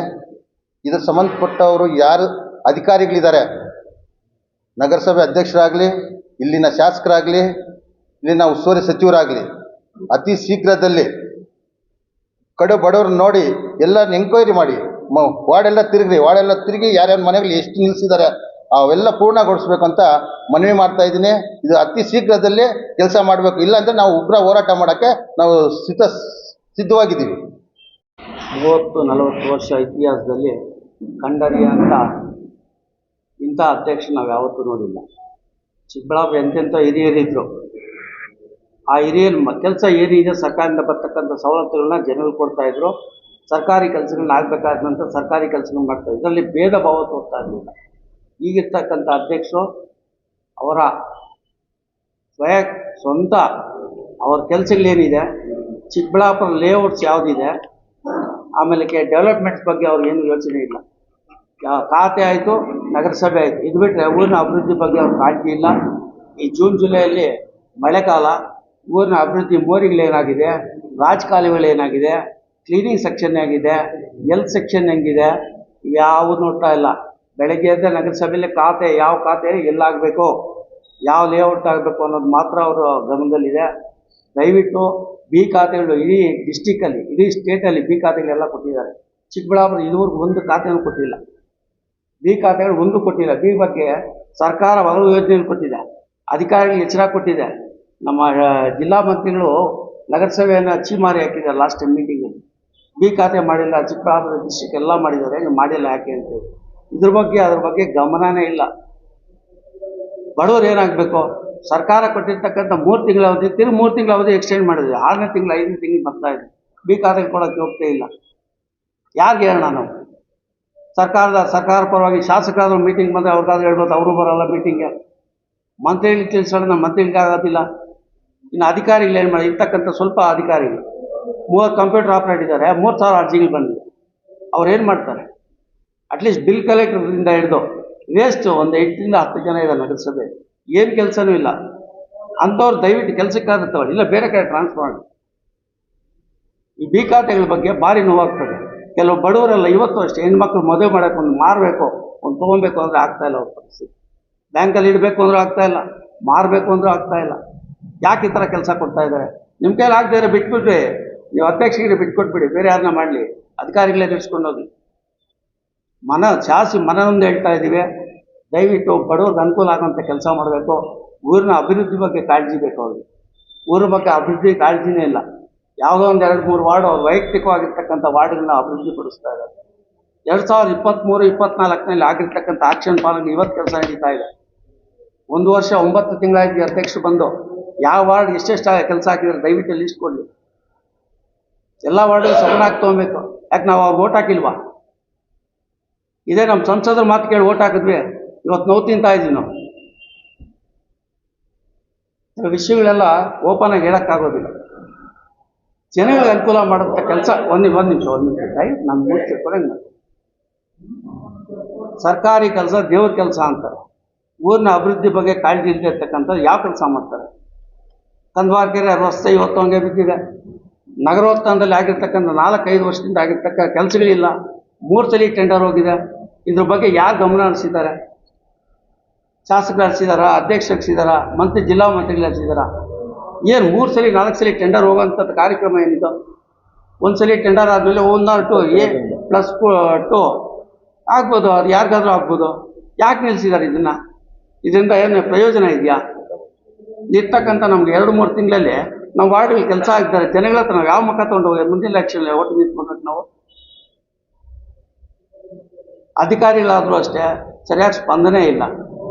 ಇದ್ರ ಸಂಬಂಧಪಟ್ಟವರು ಯಾರು ಅಧಿಕಾರಿಗಳಿದ್ದಾರೆ, ನಗರಸಭೆ ಅಧ್ಯಕ್ಷರಾಗಲಿ, ಇಲ್ಲಿನ ಶಾಸಕರಾಗಲಿ, ಇಲ್ಲಿನ ಉಸ್ತುವಾರಿ ಸಚಿವರಾಗಲಿ, ಅತಿ ಶೀಘ್ರದಲ್ಲಿ ಕಡು ಬಡವ್ರನ್ನ ನೋಡಿ ಎಲ್ಲರನ್ನ ಎಂಕ್ವೈರಿ ಮಾಡಿ, ವಾರ್ಡೆಲ್ಲ ತಿರುಗಿ ಯಾರ್ಯಾರ ಮನೆಗಳು ಎಷ್ಟು ನಿಲ್ಲಿಸಿದ್ದಾರೆ ಅವೆಲ್ಲ ಪೂರ್ಣಗೊಳಿಸ್ಬೇಕಂತ ಮನವಿ ಮಾಡ್ತಾ ಇದ್ದೀನಿ. ಇದು ಅತಿ ಶೀಘ್ರದಲ್ಲೇ ಕೆಲಸ ಮಾಡಬೇಕು, ಇಲ್ಲಾಂದರೆ ನಾವು ಉಗ್ರ ಹೋರಾಟ ಮಾಡೋಕ್ಕೆ ನಾವು ಸಿದ್ಧವಾಗಿದ್ದೀವಿ. 30-40 ವರ್ಷ ಇತಿಹಾಸದಲ್ಲಿ ಕಂಡರಿಯಂಥ ಇಂಥ ಅಧ್ಯಕ್ಷ ನಾವು ಯಾವತ್ತೂ ನೋಡಿಲ್ಲ. ಚಿಕ್ಕಬಳ್ಳಾಪುರ ಎಂತೆಂಥ ಹಿರಿಯರಿದ್ದರು. ಆ ಹಿರಿಯರ ಕೆಲಸ ಏನಿದೆ ಸರ್ಕಾರದಿಂದ ಬರ್ತಕ್ಕಂಥ ಸವಲತ್ತುಗಳನ್ನ ಜನಗಳು ಕೊಡ್ತಾಯಿದ್ರು. ಸರ್ಕಾರಿ ಕೆಲಸಗಳನ್ನ ಆಗಬೇಕಾದಂಥ ಸರ್ಕಾರಿ ಕೆಲಸಗಳನ್ನ ಮಾಡ್ತಾಯಿದ್ರು. ಇದರಲ್ಲಿ ಭೇದ ಭಾವ ತೋರ್ತಾ ಇರಲಿಲ್ಲ. ಈಗಿರ್ತಕ್ಕಂಥ ಅಧ್ಯಕ್ಷರು ಅವರ ಸ್ವಂತ ಅವ್ರ ಕೆಲಸಗಳೇನಿದೆ, ಚಿಕ್ಕಬಳ್ಳಾಪುರ ಲೇಔಟ್ಸ್ ಯಾವುದಿದೆ, ಆಮೇಲೆ ಡೆವಲಪ್ಮೆಂಟ್ಸ್ ಬಗ್ಗೆ ಅವ್ರಿಗೇನು ಯೋಚನೆ ಇಲ್ಲ. ಖಾತೆ ಆಯಿತು, ನಗರಸಭೆ ಆಯಿತು, ಇದು ಬಿಟ್ಟರೆ ಊರಿನ ಅಭಿವೃದ್ಧಿ ಬಗ್ಗೆ ಅವ್ರ ಕಾಳಜಿ ಇಲ್ಲ. ಈ ಜೂನ್ ಜುಲೈಯಲ್ಲಿ ಮಳೆಗಾಲ, ಊರಿನ ಅಭಿವೃದ್ಧಿ ಮೋರಿಗಳೇನಾಗಿದೆ, ರಾಜಕಾಲುವೆಗಳೇನಾಗಿದೆ, ಕ್ಲೀನಿಂಗ್ ಸೆಕ್ಷನ್ ಆಗಿದೆ, ಹೆಲ್ತ್ ಸೆಕ್ಷನ್ ಹೆಂಗಿದೆ, ಯಾವುದು ನೋಡ್ತಾ ಇಲ್ಲ. ಬೆಳಗ್ಗೆ ಎದ್ದ ನಗರಸಭೆಯಲ್ಲಿ ಯಾವ ಖಾತೆ ಎಲ್ಲಾಗಬೇಕು, ಯಾವ ಲೇಔಟ್ ಆಗಬೇಕು ಅನ್ನೋದು ಮಾತ್ರ ಅವರ ಗಮನದಲ್ಲಿದೆ. ದಯವಿಟ್ಟು ಬಿ ಖಾತೆಗಳು ಇಡೀ ಡಿಸ್ಟಿಕಲ್ಲಿ, ಇಡೀ ಸ್ಟೇಟಲ್ಲಿ ಬಿ ಖಾತೆಗಳೆಲ್ಲ ಕೊಟ್ಟಿದ್ದಾರೆ. ಚಿಕ್ಕಬಳ್ಳಾಪುರ ಇದುವರೆಗೂ ಒಂದು ಖಾತೆನೂ ಕೊಟ್ಟಿಲ್ಲ. ಬಿ ಖಾತೆಗಳು ಒಂದು ಕೊಟ್ಟಿಲ್ಲ. ಬಿ ಬಗ್ಗೆ ಸರ್ಕಾರ ಹಲವು ಯೋಜನೆಗಳು ಕೊಟ್ಟಿದೆ, ಅಧಿಕಾರಿಗಳಿಗೆ ಎಚ್ಚರ ಕೊಟ್ಟಿದೆ. ನಮ್ಮ ಜಿಲ್ಲಾ ಮಂತ್ರಿಗಳು ನಗರಸಭೆಯನ್ನು ಚೀಮಾರಿ ಹಾಕಿದ್ದಾರೆ ಲಾಸ್ಟ್ ಟೈಮ್ ಮೀಟಿಂಗಲ್ಲಿ. ಬಿ ಖಾತೆ ಮಾಡಿಲ್ಲ, ಚಿಕ್ಕಬಳ್ಳಾಪುರ ಡಿಸ್ಟಿಕ್ ಎಲ್ಲ ಮಾಡಿದ್ದಾರೆ, ಮಾಡಿಲ್ಲ ಯಾಕೆ ಅಂತೇಳಿ. ಅದ್ರ ಬಗ್ಗೆ ಗಮನನೇ ಇಲ್ಲ. ಬಡವರು ಏನಾಗಬೇಕು, ಸರ್ಕಾರ ಕೊಟ್ಟಿರ್ತಕ್ಕಂಥ 3 ತಿಂಗಳ ಅವಧಿ 3 ತಿಂಗಳ ಅವಧಿ ಎಕ್ಸ್ಟೆಂಡ್ ಮಾಡಿದ್ವಿ. 6ನೇ ತಿಂಗಳು 5ನೇ ತಿಂಗಳು ಬರ್ತಾ ಇದೆ. ಬಿ ಖಾತೆಗೆ ಕೊಡೋಕ್ಕೆ ಹೋಗ್ತೇ ಇಲ್ಲ. ಯಾರಿಗೆ ಹೇಳೋಣ ನಾವು? ಸರ್ಕಾರ ಪರವಾಗಿ ಶಾಸಕರಾದ್ರು ಮೀಟಿಂಗ್ ಬಂದರೆ ಅವ್ರಿಗಾದ್ರೂ ಹೇಳ್ಬೋದು, ಅವರು ಬರೋಲ್ಲ ಮೀಟಿಂಗ್ಗೆ. ಮಂತ್ರಿಗಳಿಗೆ ತಿಳಿಸೋಣ, ಮಂತ್ರಿಗಳಿಗೆ ಆಗೋದಿಲ್ಲ. ಇನ್ನು ಅಧಿಕಾರಿಗಳು ಏನು ಮಾಡಿ, ಇರ್ತಕ್ಕಂಥ ಸ್ವಲ್ಪ ಅಧಿಕಾರಿಗಳು 30 ಕಂಪ್ಯೂಟರ್ ಆಪ್ರೇಟ್ ಇದ್ದಾರೆ, 3000 ಅರ್ಜಿಗಳು ಬಂದಿದೆ. ಅವ್ರು ಏನು ಮಾಡ್ತಾರೆ? ಅಟ್ಲೀಸ್ಟ್ ಬಿಲ್ ಕಲೆಕ್ಟರ್ದಿಂದ ಹಿಡಿದು ವೇಸ್ಟ್ ಒಂದು 8ರಿಂದ 10 ಜನ ಇದೆ ನಗರಸಭೆ, ಏನು ಕೆಲಸನೂ ಇಲ್ಲ. ಅಂಥವ್ರು ದಯವಿಟ್ಟು ಕೆಲಸಕ್ಕಾದ್ರೆ ತಗೊಳ್ಳಿ, ಇಲ್ಲ ಬೇರೆ ಕಡೆ ಟ್ರಾನ್ಸ್ಫರ್ ಮಾಡಿ. ಈ ಬಿ ಖಾತೆಗಳ ಬಗ್ಗೆ ಭಾರಿ ನೋವಾಗ್ತದೆ. ಕೆಲವು ಬಡವರೆಲ್ಲ ಇವತ್ತು ಅಷ್ಟೇ, ಹೆಣ್ಮಕ್ಳು ಮದುವೆ ಮಾಡೋಕೆ ಒಂದು ಮಾರಬೇಕು, ಒಂದು ತೊಗೊಬೇಕು ಅಂದರೆ ಆಗ್ತಾಯಿಲ್ಲ ಅವ್ರ ಪರಿಸ್ಥಿತಿ. ಬ್ಯಾಂಕಲ್ಲಿ ಇಡಬೇಕು ಅಂದರೂ ಆಗ್ತಾಯಿಲ್ಲ, ಮಾರಬೇಕು ಅಂದರೂ ಆಗ್ತಾಯಿಲ್ಲ. ಯಾಕೆ ಈ ಥರ ಕೆಲಸ ಕೊಡ್ತಾ ಇದ್ದಾರೆ? ನಿಮ್ಮ ಕೈಲಿ ಆಗದೆ ಇರೋ ಬಿಟ್ಬಿಟ್ರಿ, ನೀವು ಅಧ್ಯಕ್ಷರಿಗೆ ಬಿಟ್ಕೊಟ್ಬಿಡಿ, ಬೇರೆ ಯಾರನ್ನ ಮಾಡಲಿ, ಅಧಿಕಾರಿಗಳೇ ನಿಲ್ಲಿಸ್ಕೊಂಡು ಹೋಗಿ. ಮನನೊಂದು ಹೇಳ್ತಾ ಇದ್ದೀವಿ, ದಯವಿಟ್ಟು ಬಡವ್ರಿಗೆ ಅನುಕೂಲ ಆಗೋಂಥ ಕೆಲಸ ಮಾಡಬೇಕು. ಊರಿನ ಅಭಿವೃದ್ಧಿ ಬಗ್ಗೆ ಕಾಳಜಿ ಬೇಕು ಅವ್ರಿಗೆ. ಊರ ಬಗ್ಗೆ ಅಭಿವೃದ್ಧಿ ಕಾಳಜಿನೇ ಇಲ್ಲ. ಯಾವುದೋ ಒಂದು 2-3 ವಾರ್ಡ್ ಅವ್ರು ವೈಯಕ್ತಿಕವಾಗಿರ್ತಕ್ಕಂಥ ವಾರ್ಡ್ಗಳನ್ನ ಅಭಿವೃದ್ಧಿ ಪಡಿಸ್ತಾ ಇದ್ದಾರೆ. 2023-24ನಲ್ಲಿ ಆಗಿರ್ತಕ್ಕಂಥ ಆಕ್ಷನ್ ಪ್ಲಾನ್ಗೆ ಇವತ್ತು ಕೆಲಸ ನಡೀತಾ ಇದೆ. 1 ವರ್ಷ 9 ತಿಂಗಳಾಗಿ ಅಧ್ಯಕ್ಷರು ಬಂದು ಯಾವ ವಾರ್ಡ್ ಎಷ್ಟೆಷ್ಟು ಕೆಲಸ ಹಾಕಿದ್ದಾರೆ ದಯವಿಟ್ಟು ಲಿಸ್ಟ್ ಕೊಡಲಿ. ಎಲ್ಲ ವಾರ್ಡ್ಗಳು ಸಮಾನಾಗಿ ತೊಗೊಬೇಕು. ಯಾಕೆ ನಾವು ಅವ್ರು ಓಟ್ ಹಾಕಿಲ್ವಾ? ಇದೇ ನಮ್ಮ ಸಂಸದರ ಮಾತು ಕೇಳಿ ಓಟ್ ಹಾಕಿದ್ವಿ, ಇವತ್ತು ನೋವು ತಿಂತಾ ಇದ್ದೀವಿ ನಾವು. ವಿಷಯಗಳೆಲ್ಲ ಓಪನ್ ಆಗಿ ಹೇಳೋಕ್ಕಾಗೋದಿಲ್ಲ. ಜನಗಳಿಗೆ ಅನುಕೂಲ ಮಾಡುವಂಥ ಕೆಲಸ ಒಂದು ನಿಮಿಷ ನಾನು ಮುಗಿಸ್ತಿರ್ಕೊಂಡು. ಸರ್ಕಾರಿ ಕೆಲಸ ದೇವ್ರ ಕೆಲಸ ಅಂತಾರೆ. ಊರಿನ ಅಭಿವೃದ್ಧಿ ಬಗ್ಗೆ ಕಾಳಜಿ ಇಲ್ಲದೆ ಇರ್ತಕ್ಕಂಥ ಯಾವ ಕೆಲಸ ಮಾಡ್ತಾರೆ? ಕಂದವಾರಕೆರೆ ರಸ್ತೆ ಇವತ್ತು ಹಂಗೆ ಬಿದ್ದಿದೆ. ನಗರೋತ್ಥಾನದಲ್ಲಿ ಆಗಿರ್ತಕ್ಕಂಥ 4-5 ವರ್ಷದಿಂದ ಆಗಿರ್ತಕ್ಕ ಕೆಲಸಗಳಿಲ್ಲ. 3 ಸಲ ಟೆಂಡರ್ ಹೋಗಿದೆ. ಇದ್ರ ಬಗ್ಗೆ ಯಾರು ಗಮನ ಹರಿಸಿದ್ದಾರೆ? ಶಾಸಕರು ಹರಿಸಿದಾರ, ಅಧ್ಯಕ್ಷರು ಹರಿಸಿದಾರ, ಜಿಲ್ಲಾ ಮಂತ್ರಿಗಳು ಹರಿಸಿದಾರ? ಏನು 3 ಸಲ 4 ಸಲ ಟೆಂಡರ್ ಹೋಗೋಂಥದ್ದು ಕಾರ್ಯಕ್ರಮ ಏನಿದು? 1 ಸಲ ಟೆಂಡರ್ ಆದಮೇಲೆ 1 A+2 ಆಗ್ಬೋದು, ಅದು ಯಾರಿಗಾದ್ರೂ ಆಗ್ಬೋದು. ಯಾಕೆ ನಿಲ್ಲಿಸಿದ್ದಾರೆ ಇದನ್ನು? ಇದರಿಂದ ಏನು ಪ್ರಯೋಜನ ಇದೆಯಾ? ಇರ್ತಕ್ಕಂಥ ನಮ್ಗೆ 2-3 ತಿಂಗಳಲ್ಲಿ ನಾವು ವಾರ್ಡ್ಗಳು ಕೆಲಸ ಆಗಿದ್ದಾರೆ. ಜನಗಳ ಹತ್ರ ನಾವು ಯಾವ ಮುಖ ತೊಗೊಂಡು ಹೋಗಿ ಮುಂದಿನ ಎಲೆಕ್ಷನ್ ಓಟ್ ನಿಂತ್ಕೊಬೇಕು ನಾವು? ಅಧಿಕಾರಿಗಳಾದರೂ ಅಷ್ಟೇ ಸರಿಯಾಗಿ ಸ್ಪಂದನೆ ಇಲ್ಲ.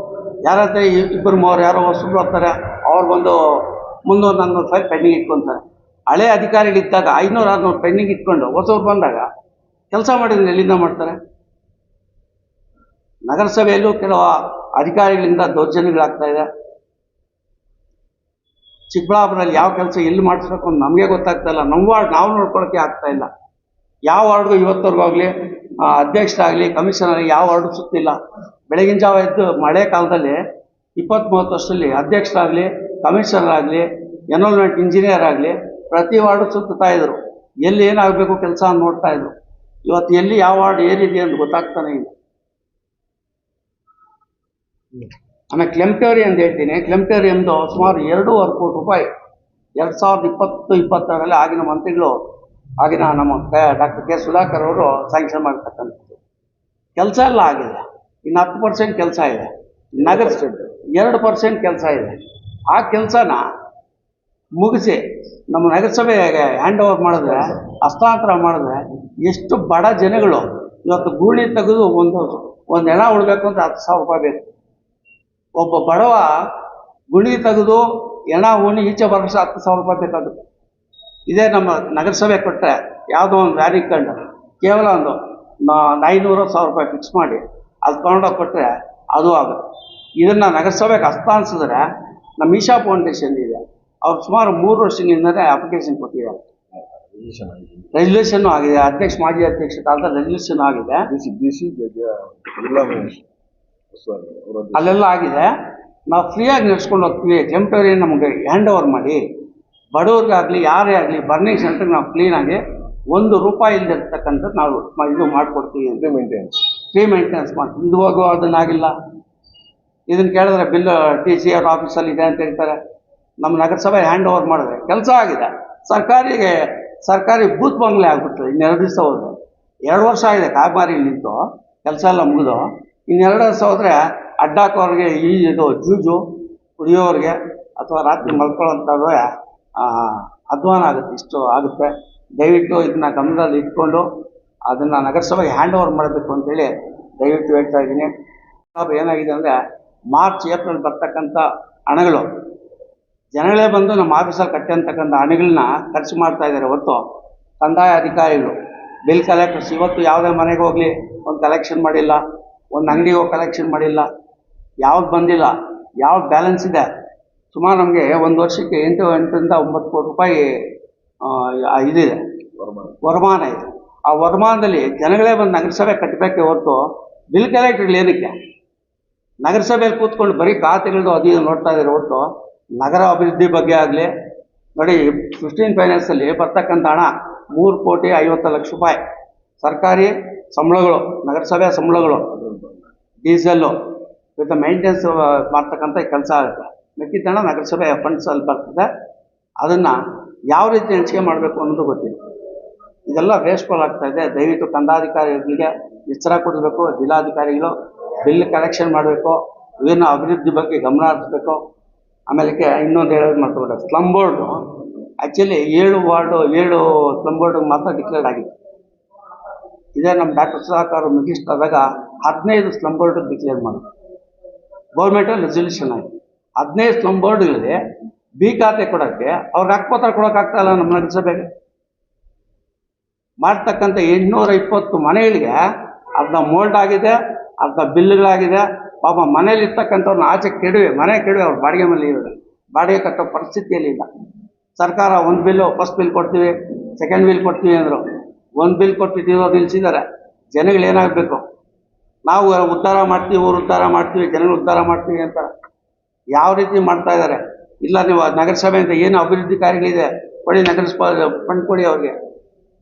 ಯಾರಾದ್ರೆ 2-3 ಯಾರೋ ಹೊಸಬ್ರು ಹೋಗ್ತಾರೆ, ಅವ್ರಿಗೊಂದು 300-400 ಫೈಲ್ ಪೆಂಡಿಂಗ್ ಇಟ್ಕೊತಾರೆ. ಹಳೆ ಅಧಿಕಾರಿಗಳಿದ್ದಾಗ 500-600 ಪೆಂಡಿಂಗ್ ಇಟ್ಕೊಂಡು ಹೊಸವ್ರು ಬಂದಾಗ ಕೆಲಸ ಮಾಡಿದ್ರೆ ಎಲ್ಲಿಂದ ಮಾಡ್ತಾರೆ? ನಗರಸಭೆಯಲ್ಲೂ ಕೆಲವು ಅಧಿಕಾರಿಗಳಿಂದ ದೌರ್ಜನ್ಯಗಳಾಗ್ತಾ ಇದೆ. ಚಿಕ್ಕಬಳ್ಳಾಪುರಲ್ಲಿ ಯಾವ ಕೆಲಸ ಎಲ್ಲಿ ಮಾಡಿಸ್ಬೇಕು ಅಂತ ನಮಗೆ ಗೊತ್ತಾಗ್ತಾ ಇಲ್ಲ. ನಮ್ಮ ವಾರ್ಡ್ ನಾವು ನೋಡ್ಕೊಳ್ಳೋಕ್ಕೆ ಆಗ್ತಾ ಇಲ್ಲ. ಯಾವ ವಾರ್ಡ್ಗೂ ಇವತ್ತವರೆಗೂ ಆಗಲಿ ಅಧ್ಯಕ್ಷರಾಗಲಿ ಕಮಿಷನರ್ ಯಾವ ವಾರ್ಡು ಸುತ್ತಿಲ್ಲ. ಬೆಳಗಿನ ಜಾವ ಎದ್ದು ಮಳೆ ಕಾಲದಲ್ಲಿ 20-30 ವರ್ಷದಲ್ಲಿ ಅಧ್ಯಕ್ಷರಾಗಲಿ ಕಮಿಷನರ್ ಆಗಲಿ ಎನ್ರೋಲ್ಮೆಂಟ್ ಇಂಜಿನಿಯರ್ ಆಗಲಿ ಪ್ರತಿ ವಾರ್ಡು ಸುತ್ತಾ ಇದ್ರು. ಎಲ್ಲಿ ಏನಾಗಬೇಕು ಕೆಲಸ ನೋಡ್ತಾ ಇದ್ರು. ಇವತ್ತು ಎಲ್ಲಿ ಯಾವ ವಾರ್ಡ್ ಏನಿದೆ ಅಂತ ಗೊತ್ತಾಗ್ತಾನೆ ಇಲ್ಲ. ಆಮೇಲೆ ಕ್ಲೆಮ್ಟೋರಿ ಅಂತ ಹೇಳ್ತೀನಿ. ಕ್ಲೆಮ್ಟೋರಿ ಎಂದು ಸುಮಾರು 2.5 ಕೋಟಿ ರೂಪಾಯಿ 2020-22ರಲ್ಲಿ ಆಗಿನ ಮಂತ್ರಿಗಳು, ಆಗಿನ ನಮ್ಮ ಡಾಕ್ಟರ್ ಕೆ ಸುಧಾಕರ್ ಅವರು ಸ್ಯಾಂಕ್ಷನ್ ಮಾಡ್ತಕ್ಕಂಥದ್ದು. ಕೆಲಸ ಎಲ್ಲ ಆಗಿದೆ. ಇನ್ನು 10% ಕೆಲಸ ಇದೆ. ನಗರ 2% ಕೆಲಸ ಇದೆ. ಆ ಕೆಲಸನ ಮುಗಿಸಿ ನಮ್ಮ ನಗರಸಭೆಗೆ ಹ್ಯಾಂಡ್ ಓವರ್ ಮಾಡಿದ್ರೆ, ಹಸ್ತಾಂತರ ಮಾಡಿದ್ರೆ ಎಷ್ಟು ಬಡ ಜನಗಳು ಇವತ್ತು ಗೂಳಿ ತೆಗೆದು ಒಂದು ಹೆಣ ಉಳ್ಬೇಕು ಅಂತ 10,000 ರೂಪಾಯಿ ಬೇಕು. ಒಬ್ಬ ಬಡವ ಗುಣಿ ತೆಗೆದು ಹೆಣ ಉಣಿ ಈಚೆ ಬರೋಷ್ಟು 10,000 ರೂಪಾಯಿ ಬೇಕಾಗುತ್ತೆ. ಇದೇ ನಮ್ಮ ನಗರಸಭೆ ಕೊಟ್ಟರೆ ಯಾವುದೋ ಒಂದು ವ್ಯಾನ್ ಕಂಡು ಕೇವಲ ಒಂದು 500-1,000 ರೂಪಾಯಿ ಫಿಕ್ಸ್ ಮಾಡಿ ಅದು ತೊಗೊಂಡೋಗಿ ಕೊಟ್ಟರೆ ಅದು ಆಗುತ್ತೆ. ಇದನ್ನು ನಗರಸಭೆಗೆ ಹಸ್ತಾಂತರಿಸಿದ್ರೆ ನಮ್ಮ ಈಶಾ ಫೌಂಡೇಶನ್ ಇದೆ, ಅವ್ರು ಸುಮಾರು 3 ವರ್ಷದಿಂದಲೇ ಅಪ್ಲಿಕೇಶನ್ ಕೊಟ್ಟಿದ್ದಾರೆ. ರೆಸಲ್ಯೂಷನ್ ಆಗಿದೆ. ಮಾಜಿ ಅಧ್ಯಕ್ಷ ಕಾಲದಲ್ಲಿ ರೆಸಲ್ಯೂಷನ್ ಆಗಿದೆ. ಅಲ್ಲೆಲ್ಲ ಆಗಿದೆ. ನಾವು ಫ್ರೀಯಾಗಿ ನಡೆಸ್ಕೊಂಡು ಹೋಗ್ತೀವಿ. ಕ್ಲೆಮ್ಟೋರಿ ನಮಗೆ ಹ್ಯಾಂಡ್ ಓವರ್ ಮಾಡಿ, ಬಡವ್ರಿಗಾಗಲಿ ಯಾರೇ ಆಗಲಿ ಬರ್ನಿಂಗ್ ಸೆಂಟರ್ಗೆ ನಾವು ಕ್ಲೀನಾಗಿ 1 ರೂಪಾಯಿ ಇಲ್ದಿರ್ತಕ್ಕಂಥದ್ದು ನಾವು ಇದು ಮಾಡಿಕೊಡ್ತೀವಿ. ಫ್ರೀ ಮೇಂಟೆನೆನ್ಸ್ ಮಾಡ್ತೀವಿ. ಇದು ಹೋಗೋ ಅದನ್ನಾಗಿಲ್ಲ. ಇದನ್ನು ಕೇಳಿದ್ರೆ ಬಿಲ್ TCR ಆಫೀಸಲ್ಲಿ ಇದೆ ಅಂತ ಹೇಳ್ತಾರೆ. ನಮ್ಮ ನಗರಸಭೆ ಹ್ಯಾಂಡ್ ಓವರ್ ಮಾಡಿದ್ರೆ ಕೆಲಸ ಆಗಿದೆ. ಸರ್ಕಾರಿ ಬೂತ್ ಬಂಗ್ಲೆ ಆಗ್ಬಿಡ್ತದೆ. ಇನ್ನು 2 ದಿವಸ ಹೋದರೆ 2 ವರ್ಷ ಆಗಿದೆ ಕಾಗಮಾರಿ ನಿಂತು ಕೆಲಸ ಎಲ್ಲ ಮುಗಿದು. ಇನ್ನು 2 ದಿವಸ ಹೋದರೆ ಅಡ್ಡಾಕೋರಿಗೆ ಇದು ಜೂಜು ಕುಡಿಯೋರಿಗೆ ಅಥವಾ ರಾತ್ರಿ ಮಲ್ಕೊಳ್ಳೋಂಥವ್ರೆ ಅಧ್ವಾನ ಆಗುತ್ತೆ. ಇಷ್ಟು ಆಗುತ್ತೆ. ದಯವಿಟ್ಟು ಇದನ್ನ ಗಮನದಲ್ಲಿ ಇಟ್ಕೊಂಡು ಅದನ್ನು ನಗರಸಭೆಗೆ ಹ್ಯಾಂಡ್ ಓವರ್ ಮಾಡಬೇಕು ಅಂತೇಳಿ ದಯವಿಟ್ಟು ಹೇಳ್ತಾ ಇದ್ದೀನಿ. ಏನಾಗಿದೆ ಅಂದರೆ ಮಾರ್ಚ್ ಏಪ್ರಿಲ್ ಬರ್ತಕ್ಕಂಥ ಹಣಗಳು ಜನಗಳೇ ಬಂದು ನಮ್ಮ ಆಫೀಸಲ್ಲಿ ಕಟ್ಟಿರ್ತಕ್ಕಂಥ ಹಣಗಳನ್ನ ಖರ್ಚು ಮಾಡ್ತಾ ಇದ್ದಾರೆ ಹೊರತು ಕಂದಾಯ ಅಧಿಕಾರಿಗಳು, ಬಿಲ್ ಕಲೆಕ್ಟರ್ಸ್ ಇವತ್ತು ಯಾವುದೇ ಮನೆಗೆ ಹೋಗಲಿ ಒಂದು ಕಲೆಕ್ಷನ್ ಮಾಡಿಲ್ಲ, ಒಂದು ಅಂಗಡಿಗೆ ಹೋಗಿ ಕಲೆಕ್ಷನ್ ಮಾಡಿಲ್ಲ, ಯಾವ್ದು ಬಂದಿಲ್ಲ, ಯಾವ್ದು ಬ್ಯಾಲೆನ್ಸ್ ಇದೆ. ಸುಮಾರು ನಮಗೆ ಒಂದು ವರ್ಷಕ್ಕೆ 8ರಿಂದ 9 ಕೋಟಿ ರೂಪಾಯಿ ಇದಿದೆ, ವರಮಾನ ಇದೆ. ಆ ವರಮಾನದಲ್ಲಿ ಜನಗಳೇ ಬಂದು ನಗರಸಭೆ ಕಟ್ಟಬೇಕೆ ಹೊರತು ಬಿಲ್ ಕಲೆಕ್ಟರ್ಗಳು ಏನಕ್ಕೆ? ನಗರಸಭೆಯಲ್ಲಿ ಕೂತ್ಕೊಂಡು ಬರೀ ಖಾತೆಗಳದ್ದು ಅದು ನೋಡ್ತಾ ಇದ್ದಾರೆ ಹೊರತು ನಗರ ಅಭಿವೃದ್ಧಿ ಬಗ್ಗೆ ಆಗಲಿ ನೋಡಿ. 15 ಫೈನಾನ್ಸಲ್ಲಿ ಬರ್ತಕ್ಕಂಥ ಹಣ 3,50,00,000 ರೂಪಾಯಿ ಸರ್ಕಾರಿ ಸಂಬಳಗಳು, ನಗರಸಭೆ ಸಂಬಳಗಳು, ಡೀಸೆಲ್ಲು ವಿತ್ ಮೇಂಟೆನೆನ್ಸ್ ಮಾಡ್ತಕ್ಕಂಥ ಕೆಲಸ ಆಗುತ್ತೆ. ಮಿಕ್ಕಿದ ಹಣ ನಗರಸಭೆ ಫಂಡ್ಸಲ್ಲಿ ಬರ್ತದೆ. ಅದನ್ನು ಯಾವ ರೀತಿ ಹಂಚಿಕೆ ಮಾಡಬೇಕು ಅನ್ನೋದು ಗೊತ್ತಿಲ್ಲ. ಇದೆಲ್ಲ ವೇಸ್ಟ್ಫಾಲ್ ಆಗ್ತಾ ಇದೆ. ದಯವಿಟ್ಟು ಕಂದಾಧಿಕಾರಿಗಳಿಗೆ ಎಚ್ಚರ ಕೊಡಬೇಕು. ಜಿಲ್ಲಾಧಿಕಾರಿಗಳು ಬಿಲ್ ಕಲೆಕ್ಷನ್ ಮಾಡಬೇಕು. ವಿಭಿನ್ನ ಅಭಿವೃದ್ಧಿ ಬಗ್ಗೆ ಗಮನ ಹರಿಸಬೇಕು. ಆಮೇಲೆ ಇನ್ನೊಂದು ಹೇಳೋದು ಮಾಡ್ಕೊಬೇಕು, slum board actually 7 slum board ಮಾತ್ರ ಡಿಕ್ಲೇರ್ ಆಗಿದೆ. ಇದೇ ನಮ್ಮ ಡಾಕ್ಟರ್ ಸುಧಾಕರ್ ಮಿನಿಸ್ಟರ್ ಆದಾಗ 15 ಸ್ಲಮ್ ಬೋರ್ಡ್ ಡಿಕ್ಲೇರ್ ಮಾಡಿದ್ರು. ಗೌರ್ಮೆಂಟಲ್ಲಿ ರೆಸಲ್ಯೂಷನ್ ಆಯಿತು. 15 ಸ್ಲಮ್ ಬೋರ್ಡ್ಗಳಲ್ಲಿ ಬಿ ಖಾತೆ ಕೊಡೋಕ್ಕೆ ಅವ್ರಿಗೆ ಹಕ್ಕುಪತ್ರ ಕೊಡೋಕ್ಕಾಗ್ತಾ ಇಲ್ಲ. ನಮ್ಮ ನಗರಸಭೆಗೆ ಮಾಡ್ತಕ್ಕಂಥ 820 ಮನೆಗಳಿಗೆ ಅರ್ಧ ಮೋಲ್ಡ್ ಆಗಿದೆ, ಅರ್ಧ ಬಿಲ್ಗಳಾಗಿದೆ. ಪಾಪ ಮನೇಲಿ ಇರ್ತಕ್ಕಂಥವ್ರನ್ನ ಆಚೆ ಮನೆ ಕೆಡವೆ ಅವ್ರು ಬಾಡಿಗೆ ಮೇಲೆ ಇರೋದು, ಬಾಡಿಗೆ ಕಟ್ಟೋ ಪರಿಸ್ಥಿತಿಯಲ್ಲಿ ಇಲ್ಲ. ಸರ್ಕಾರ ಒಂದು ಬಿಲ್ಲು ಫಸ್ಟ್ ಬಿಲ್ ಕೊಡ್ತೀವಿ, ಸೆಕೆಂಡ್ ಬಿಲ್ ಕೊಡ್ತೀವಿ ಅಂದರು. ಒಂದು ಬಿಲ್ ಕೊಟ್ಟಿದ್ದೀವಿ ನಿಲ್ಲಿಸಿದ್ದಾರೆ. ಜನಗಳು ಏನಾಗಬೇಕು? ನಾವು ಉದ್ಧಾರ ಮಾಡ್ತೀವಿ, ಊರು ಉದ್ಧಾರ ಮಾಡ್ತೀವಿ, ಜನಗಳು ಉದ್ಧಾರ ಮಾಡ್ತೀವಿ ಅಂತ ಯಾವ ರೀತಿ ಮಾಡ್ತಾ ಇದ್ದಾರೆ? ಇಲ್ಲ ನೀವು ನಗರಸಭೆಯಿಂದ ಏನು ಅಭಿವೃದ್ಧಿ ಕಾರ್ಯಗಳಿದೆ ಕೊಡಿ, ಫಂಡ್ ಕೊಡಿ ಅವ್ರಿಗೆ.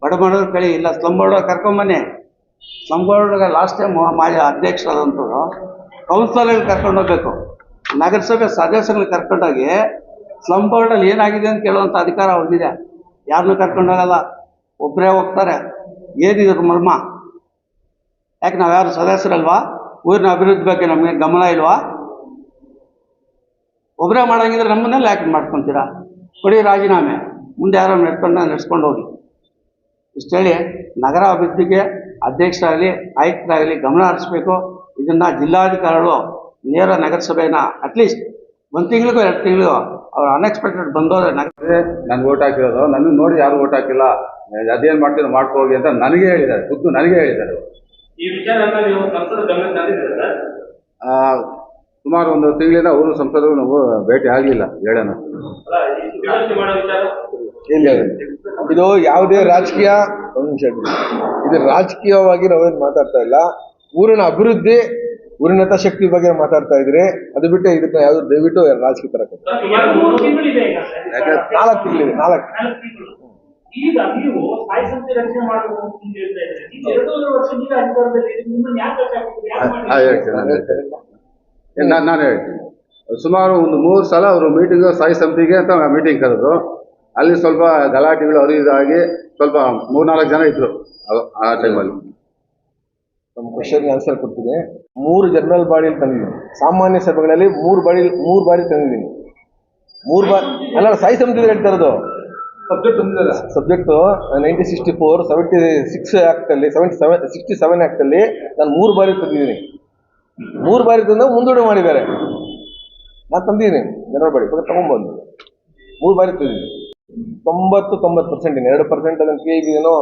ಬಡಬಡವ್ರು ಕಳಿ ಇಲ್ಲ ಸ್ಲಮ್ ಬೋರ್ಡ್ ಕರ್ಕೊಂಬನ್ನಿ. ಸ್ಲಮ್ ಬೋರ್ಡ್ಗೆ ಲಾಸ್ಟ್ ಟೈಮ್ ಮಾಜಿ ಅಧ್ಯಕ್ಷರಾದಂಥವ್ರು ಕೌನ್ಸಿಲರ್ಗಳು ಕರ್ಕೊಂಡೋಗ್ಬೇಕು. ನಗರಸಭೆ ಸದಸ್ಯರಲ್ಲಿ ಕರ್ಕೊಂಡೋಗಿ ಸ್ಲಮ್ ಬೋರ್ಡಲ್ಲಿ ಏನಾಗಿದೆ ಅಂತ ಕೇಳುವಂಥ ಅಧಿಕಾರ ಅವ್ರಿಗಿದೆ. ಯಾರನ್ನೂ ಕರ್ಕೊಂಡೋಗಲ್ಲ, ಒಬ್ಬರೇ ಹೋಗ್ತಾರೆ. ಏನಿದ್ರು ಮರ್ಮ? ಯಾಕೆ ನಾವು ಯಾರು ಸದಸ್ಯರಲ್ವಾ? ಊರಿನ ಅಭಿವೃದ್ಧಿ ಬಗ್ಗೆ ನಮಗೆ ಗಮನ ಇಲ್ವಾ? ಒಬ್ಬರೇ ಮಾಡೋಂಗಿದ್ರೆ ನಮ್ಮನ್ನೆಲ್ಲ ಯಾಕೆ ಮಾಡ್ಕೊತೀರಾ? ಕೊಡಿ ರಾಜೀನಾಮೆ, ಮುಂದೆ ಯಾರೋ ನಡೆಸ್ಕೊಂಡು ಹೋಗಿ. ಇಷ್ಟೇಳಿ ನಗರ ಅಭಿವೃದ್ಧಿಗೆ ಅಧ್ಯಕ್ಷರಾಗಲಿ ಆಯುಕ್ತರಾಗಲಿ ಗಮನ ಹರಿಸಬೇಕು. ಇದನ್ನು ಜಿಲ್ಲಾಧಿಕಾರಿಗಳು ನೇರ ನಗರಸಭೆನ ಅಟ್ಲೀಸ್ಟ್ 1 ತಿಂಗಳಿಗೂ 2 ತಿಂಗಳಿಗೂ ಅವ್ರು ಅನ್ಎಕ್ಸ್ಪೆಕ್ಟೆಡ್ ಬಂದೋದ್ರೆ ನಾನು ಓಟ್ ಹಾಕಿರೋದು ನನ್ನ ನೋಡಿ ಯಾರು ಓಟ್ ಹಾಕಿಲ್ಲ, ಅದೇನು ಮಾಡ್ತೀರೋ ಮಾಡ್ಕೋಗಿ ಅಂತ ನನಗೆ ಹೇಳಿದ್ದಾರೆ, ಖುದ್ದು ನನಗೆ ಹೇಳಿದ್ದಾರೆ. ಈ ವಿಚಾರನ ನೀವು ಸಂಸದ ಗಮನಕ್ಕೆ ತಂದಿದ್ದೀರಾ? ಸುಮಾರು 1 ತಿಂಗಳಿಂದ ಅವರು ಸಂಸದರು ನಾವು ಭೇಟಿ ಆಗಲಿಲ್ಲ. ಹೇಳೋಣ ಇಲ್ಲ, ಇದು ಯಾವುದೇ ರಾಜಕೀಯ ಇದು ರಾಜಕೀಯವಾಗಿ ನಾವೇನು ಮಾತಾಡ್ತಾ ಇಲ್ಲ. ಊರಿನ ಅಭಿವೃದ್ಧಿ, ಊರಿನ ಹಿತಾಸಕ್ತಿ ಬಗ್ಗೆ ಮಾತಾಡ್ತಾ ಇದ್ರಿ. ಅದು ಬಿಟ್ಟು ಇದನ್ನ ಯಾವ್ದು ದಯವಿಟ್ಟು ರಾಜಕೀಯ ತರ 2-3 ತಿಂಗಳಿದೆ ಈಗ ಸರ್. 4 ತಿಂಗಳಿದೆ. 4 ತಿಂಗಳು. ಈಗ ನೀವು ಸ್ಥಾಯಿ ಸಂಸ್ಥೆ ರಚನೆ ಮಾಡಬೇಕು ಅಂತ ಹೇಳ್ತಾ ಇದ್ರೆ ನೀವು 2 ವರ್ಷ ನೀವು ಅಧಿಕಾರದಲ್ಲಿ ನಿಮ್ಮನ್ನು ಯಾಕೆ ಬೇಕಾಗ್ತದೆ? ಯಾಕೆ ಹೇಳ್ತೀನಿ. ನಾನು ಹೇಳ್ತೀನಿ. ಸುಮಾರು ಒಂದು 3 ಸಲ ಅವರು ಮೀಟಿಂಗ್ ಸ್ಥಾಯಿ ಸಮಿತಿಗೆ ಅಂತ ಮೀಟಿಂಗ್ ಕರೆದು ಅಲ್ಲಿ ಸ್ವಲ್ಪ ಗಲಾಟೆಗಳು ಅದು ಇದಾಗಿ ಸ್ವಲ್ಪ 3-4 ಜನ ಇದ್ರು ಆ ಟೈಮಲ್ಲಿ. ನಮ್ಮ ಕ್ವಶನ್ಗೆ ಆನ್ಸರ್ ಕೊಡ್ತೀನಿ. 3 ಜನರಲ್ ಬಾಡಿಯಲ್ಲಿ ತಂದಿದ್ದೀನಿ. ಸಾಮಾನ್ಯ ಸಭೆಗಳಲ್ಲಿ 3 ಬಾರಿ ತಂದಿದ್ದೀನಿ. 3 ಬಾರಿ ಅಲ್ಲ, ಸ್ಥಾಯಿ ಸಮಿತಿ ಹೇಳ್ತಾ ಇರೋದು. ಸಬ್ಜೆಕ್ಟ್ 1964 76 ಆಕ್ಟ್ ಅಲ್ಲಿ 67 ಆಕ್ಟ್ ಅಲ್ಲಿ ನಾನು 3 ಬಾರಿ ತಂದಿದ್ದೀನಿ. 3 ಬಾರಿ ತಂದ ಮುಂದೂಡೆ ಮಾಡಿದ್ದಾರೆ. ನಾನು ತಂದಿದ್ದೀನಿ ಜನರಲ್ ಬಾಡಿ ತಗೊಂಡ್ಬಂದು 3 ಬಾರಿ ತಂದಿದ್ದೀನಿ. 90% 2% ಅದನ್ನು KEB ಏನೋ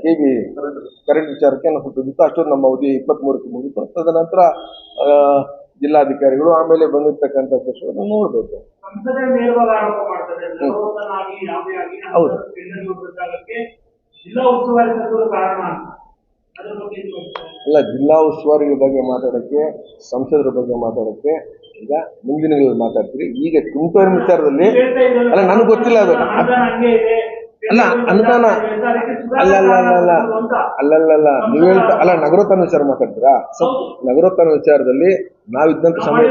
KEB ಕರೆಂಟ್ ವಿಚಾರಕ್ಕೆ ನಾವು ಕೊಟ್ಟಿದ್ದು. ಅಷ್ಟೊಂದು ನಮ್ಮ ಅವಧಿ 23ಕ್ಕೆ ಮುಗಿತು. ತದನಂತರ ಜಿಲ್ಲಾಧಿಕಾರಿಗಳು ಆಮೇಲೆ ಬಂದಿರ್ತಕ್ಕಂಥ ಅಧ್ಯಕ್ಷರನ್ನು ನೋಡ್ಬೇಕು. ಸಂಸದೆ ನೇರವಾಗಿ ಆರೋಪ ಮಾಡ್ತಾರೆ. ಸರ್ವೋತ್ತನಾಗಿ ಯಾವುದೇ ಆಗಿ ಹೌದು. ಜಿಲ್ಲಾ ಉಸ್ತುವಾರಿ ಸಚಿವರು ಕಾರಣ ಅಂತ. ಅದ್ರ ಬಗ್ಗೆ ಏನು ಹೇಳ್ತಾರೆ? ಅಲ್ಲ, ಜಿಲ್ಲಾ ಉಸ್ತುವಾರಿ ಬಗ್ಗೆ ಮಾತಾಡೋಕ್ಕೆ, ಸಂಸದರ ಬಗ್ಗೆ ಮಾತಾಡೋಕ್ಕೆ ಈಗ ಮುಂದಿನ ದಿನಗಳಲ್ಲಿ ಮಾತಾಡ್ತೀರಿ. ಈಗ ತುಮಕೂರಿನ ವಿಚಾರದಲ್ಲಿ ಅಲ್ಲ, ನನಗೆ ಗೊತ್ತಿಲ್ಲ ಅದು. ಅಲ್ಲ, ಅನುದಾನ ಅಲ್ಲಲ್ಲ ನೀವು ಹೇಳ್ತಾ ಅಲ್ಲ, ನಗರೋತ್ಥಾನ ವಿಚಾರ ಮಾತಾಡ್ತೀರಾ? ನಗರೋತ್ಥಾನ ವಿಚಾರದಲ್ಲಿ ನಾವಿದ್ದಂತ ಸಮಯ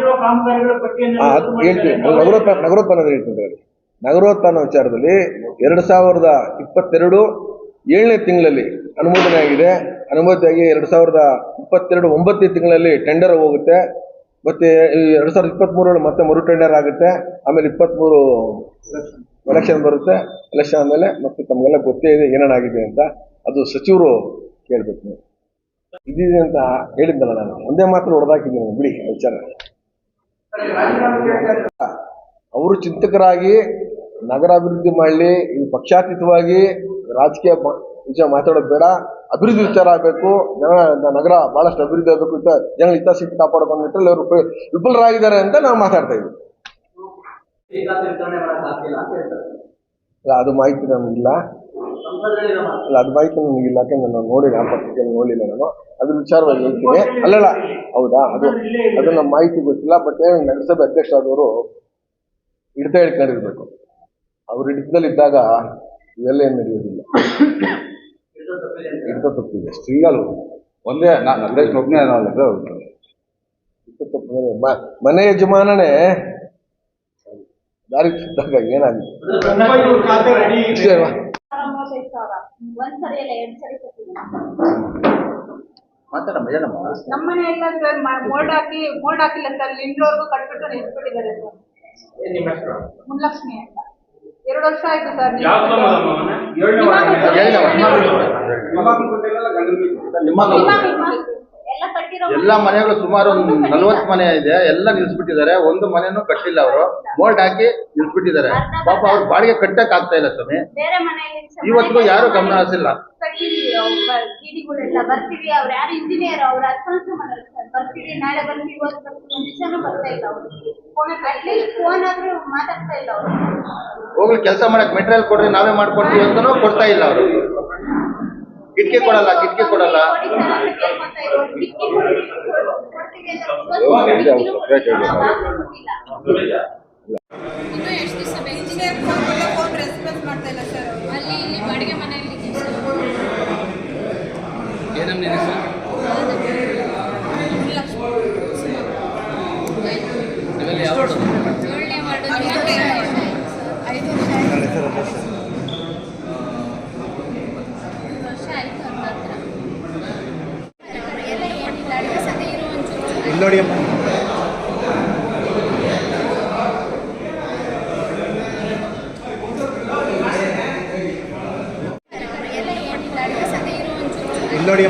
ಅದು ಹೇಳ್ತೀವಿ. ನಗರೋತ್ಥಾನ ಹೇಳ್ತೀನಿ. ನಗರೋತ್ಥಾನ ವಿಚಾರದಲ್ಲಿ 2022 7ನೇ ತಿಂಗಳಲ್ಲಿ ಅನುಮೋದನೆ ಆಗಿದೆ. ಅನುಮೋದನೆಯಾಗಿ 2022 9ನೇ ತಿಂಗಳಲ್ಲಿ ಟೆಂಡರ್ ಹೋಗುತ್ತೆ. ಮತ್ತೆ 2023 ಮತ್ತೆ ಮರು ಟೆಂಡರ್ ಆಗುತ್ತೆ. ಆಮೇಲೆ 23 ಎಲೆಕ್ಷನ್ ಬರುತ್ತೆ. ಎಲೆಕ್ಷನ್ ಆದಮೇಲೆ ಮತ್ತೆ ತಮಗೆಲ್ಲ ಗೊತ್ತೇ ಇದೆ ಏನೇನಾಗಿದೆ ಅಂತ. ಅದು ಸಚಿವರು ಕೇಳ್ಬೇಕು. ನೀವು ಇದಿದೆ ಅಂತ ಹೇಳಿದ್ದಲ್ಲ, ನಾನು ಒಂದೇ ಮಾತ್ರ ಹೊಡೆದಾಕಿದ್ದೀನಿ ಬಿಡಿ ವಿಚಾರ. ಅವರು ಚಿಂತಕರಾಗಿ ನಗರಾಭಿವೃದ್ಧಿ ಮಾಡಲಿ. ಇದು ಪಕ್ಷಾತೀತವಾಗಿ ರಾಜಕೀಯ ವಿಚಾರ ಮಾತಾಡೋದು ಬೇಡ. ಅಭಿವೃದ್ಧಿ ವಿಚಾರ ಆಗಬೇಕು. ನಗರ ಬಹಳಷ್ಟು ಅಭಿವೃದ್ಧಿ ಆಗಬೇಕು. ಜನಗಳ ಹಿತಾಸಕ್ತಿ ಕಾಪಾಡೋ ಬಂದ್ಬಿಟ್ರೆ ಅವರು ವಿಫಲರಾಗಿದ್ದಾರೆ ಅಂತ ನಾವು ಮಾತಾಡ್ತಾ ಇದ್ದೀವಿ. ಅಲ್ಲ, ಅದು ಮಾಹಿತಿ ನಮಗಿಲ್ಲ. ಅಲ್ಲ, ಅದು ಮಾಹಿತಿ ನಮಗಿಲ್ಲ. ಯಾಕೆಂದ್ರೆ ನಾನು ನೋಡಿಲ್ಲ, ಆ ಪತ್ರಿಕೆಯಲ್ಲಿ ನೋಡಲಿಲ್ಲ ನಾನು. ಅದ್ರ ವಿಚಾರವಾಗಿ ಹೇಳ್ತೀನಿ. ಅಲ್ಲಲ್ಲ, ಹೌದಾ, ಅದು ನಮ್ಮ ಮಾಹಿತಿ ಗೊತ್ತಿಲ್ಲ. ಬಟ್ ನಗರಸಭೆ ಅಧ್ಯಕ್ಷರಾದವರು ಹಿಡಿತ ಹಿಡ್ಕೊಂಡಿರ್ಬೇಕು. ಅವ್ರ ಹಿಡಿತದಲ್ಲಿದ್ದಾಗ ಇವೆಲ್ಲ ಏನು ನಡೆಯೋದಿಲ್ಲ. ಹಿಡಿತ ತಪ್ಪಿದೆ. ಸಿಂಗಲ್ ಒಂದೇ ಅಧ್ಯಕ್ಷ ಒಬ್ಬನೇ ಮನೆ ಯಜಮಾನನೇ ದಾರಿ ಸಿದ್ದಾಗ ಏನಾಗಿದೆ? ಮಾತಾಡಮ್ಮ, ಏನಮ್ಮ? ನಮ್ಮನೆ ಎಲ್ಲ ಸರ್ ಮೋಲ್ಡ್ ಹಾಕಿಲ್ಲ ಸರ್. ಲಿಂಡ್ವರೆಗೂ ಕಟ್ಬಿಟ್ಟು ನಿಲ್ಸ್ಬಿಟ್ಟಿದ್ದಾರೆ ಸರ್. ಮುನ್ಲಕ್ಷ್ಮಿ ಅಂತ 2 ವರ್ಷ ಆಯ್ತು ಸರ್. ಎಲ್ಲ ಮನೆಗಳು ಸುಮಾರು 40 ಮನೆ ಇದೆ. ಎಲ್ಲ ನಿಲ್ಸ್ಬಿಟ್ಟಿದ್ದಾರೆ. ಒಂದು ಮನೆನೂ ಕಟ್ಟಿಲ್ಲ. ಅವರು ಮೋಲ್ಡ್ ಹಾಕಿ ನಿಲ್ಸ್ಬಿಟ್ಟಿದ್ದಾರೆ. ಪಾಪ ಅವ್ರು ಬಾಡಿಗೆ ಕಟ್ಟಕ್ ಆಗ್ತಾ ಇಲ್ಲ ಸ್ವಾಮಿ. ಇವತ್ತಿಗೂ ಯಾರು ಗಮನ ಹರಿಸಿಲ್ಲ. ಕಿಡಿಗಳೆಲ್ಲ ಬರ್ತೀವಿ, ಅವ್ರು ಯಾರು ಇಂಜಿನಿಯರ್, ಅವ್ರು ಅಡ್ವಾನ್ಸ್ ಮಾಡೋರು ಸರ್. ಬರ್ತೀವಿ, ನಾಳೆ ಬರ್ತೀವಿ, ಇವತ್ತು ಬರ್ತೀವಿ, ಒಂದು ದಿವಸನೂ ಬರ್ತಾ ಇಲ್ಲ ಅವರು. ಫೋನ್ ಆದ್ರೂ ಮಾತಾಡ್ತಾ ಇಲ್ಲ ಅವರು. ಹೋಗ್ಲಿ, ಕೆಲಸ ಮಾಡಕ್ ಮೆಟೀರಿಯಲ್ ಕೊಡ್ರಿ, ನಾವೇ ಮಾಡ್ಕೊಡ್ತೀವಿ ಅಂತಾನೂ ಕೊಡ್ತಾ ಇಲ್ಲ ಅವರು. ಕಿಟಕಿ ಕೊಡಲ್ಲ. ಇನ್ನು ಎಷ್ಟು ದಿವಸ ಬೇಕು? ಇಂಜಿನಿಯರ್ ಫೋನ್ ರೆಸ್ಪಾನ್ಸ್ ಮಾಡ್ತಾ ಇಲ್ಲ ಸರ್. ಅಲ್ಲಿ ಇಲ್ಲಿ ಬಾಡಿಗೆ ಮನೆಯಲ್ಲಿ ನೋಡಿ ನೋಡಿ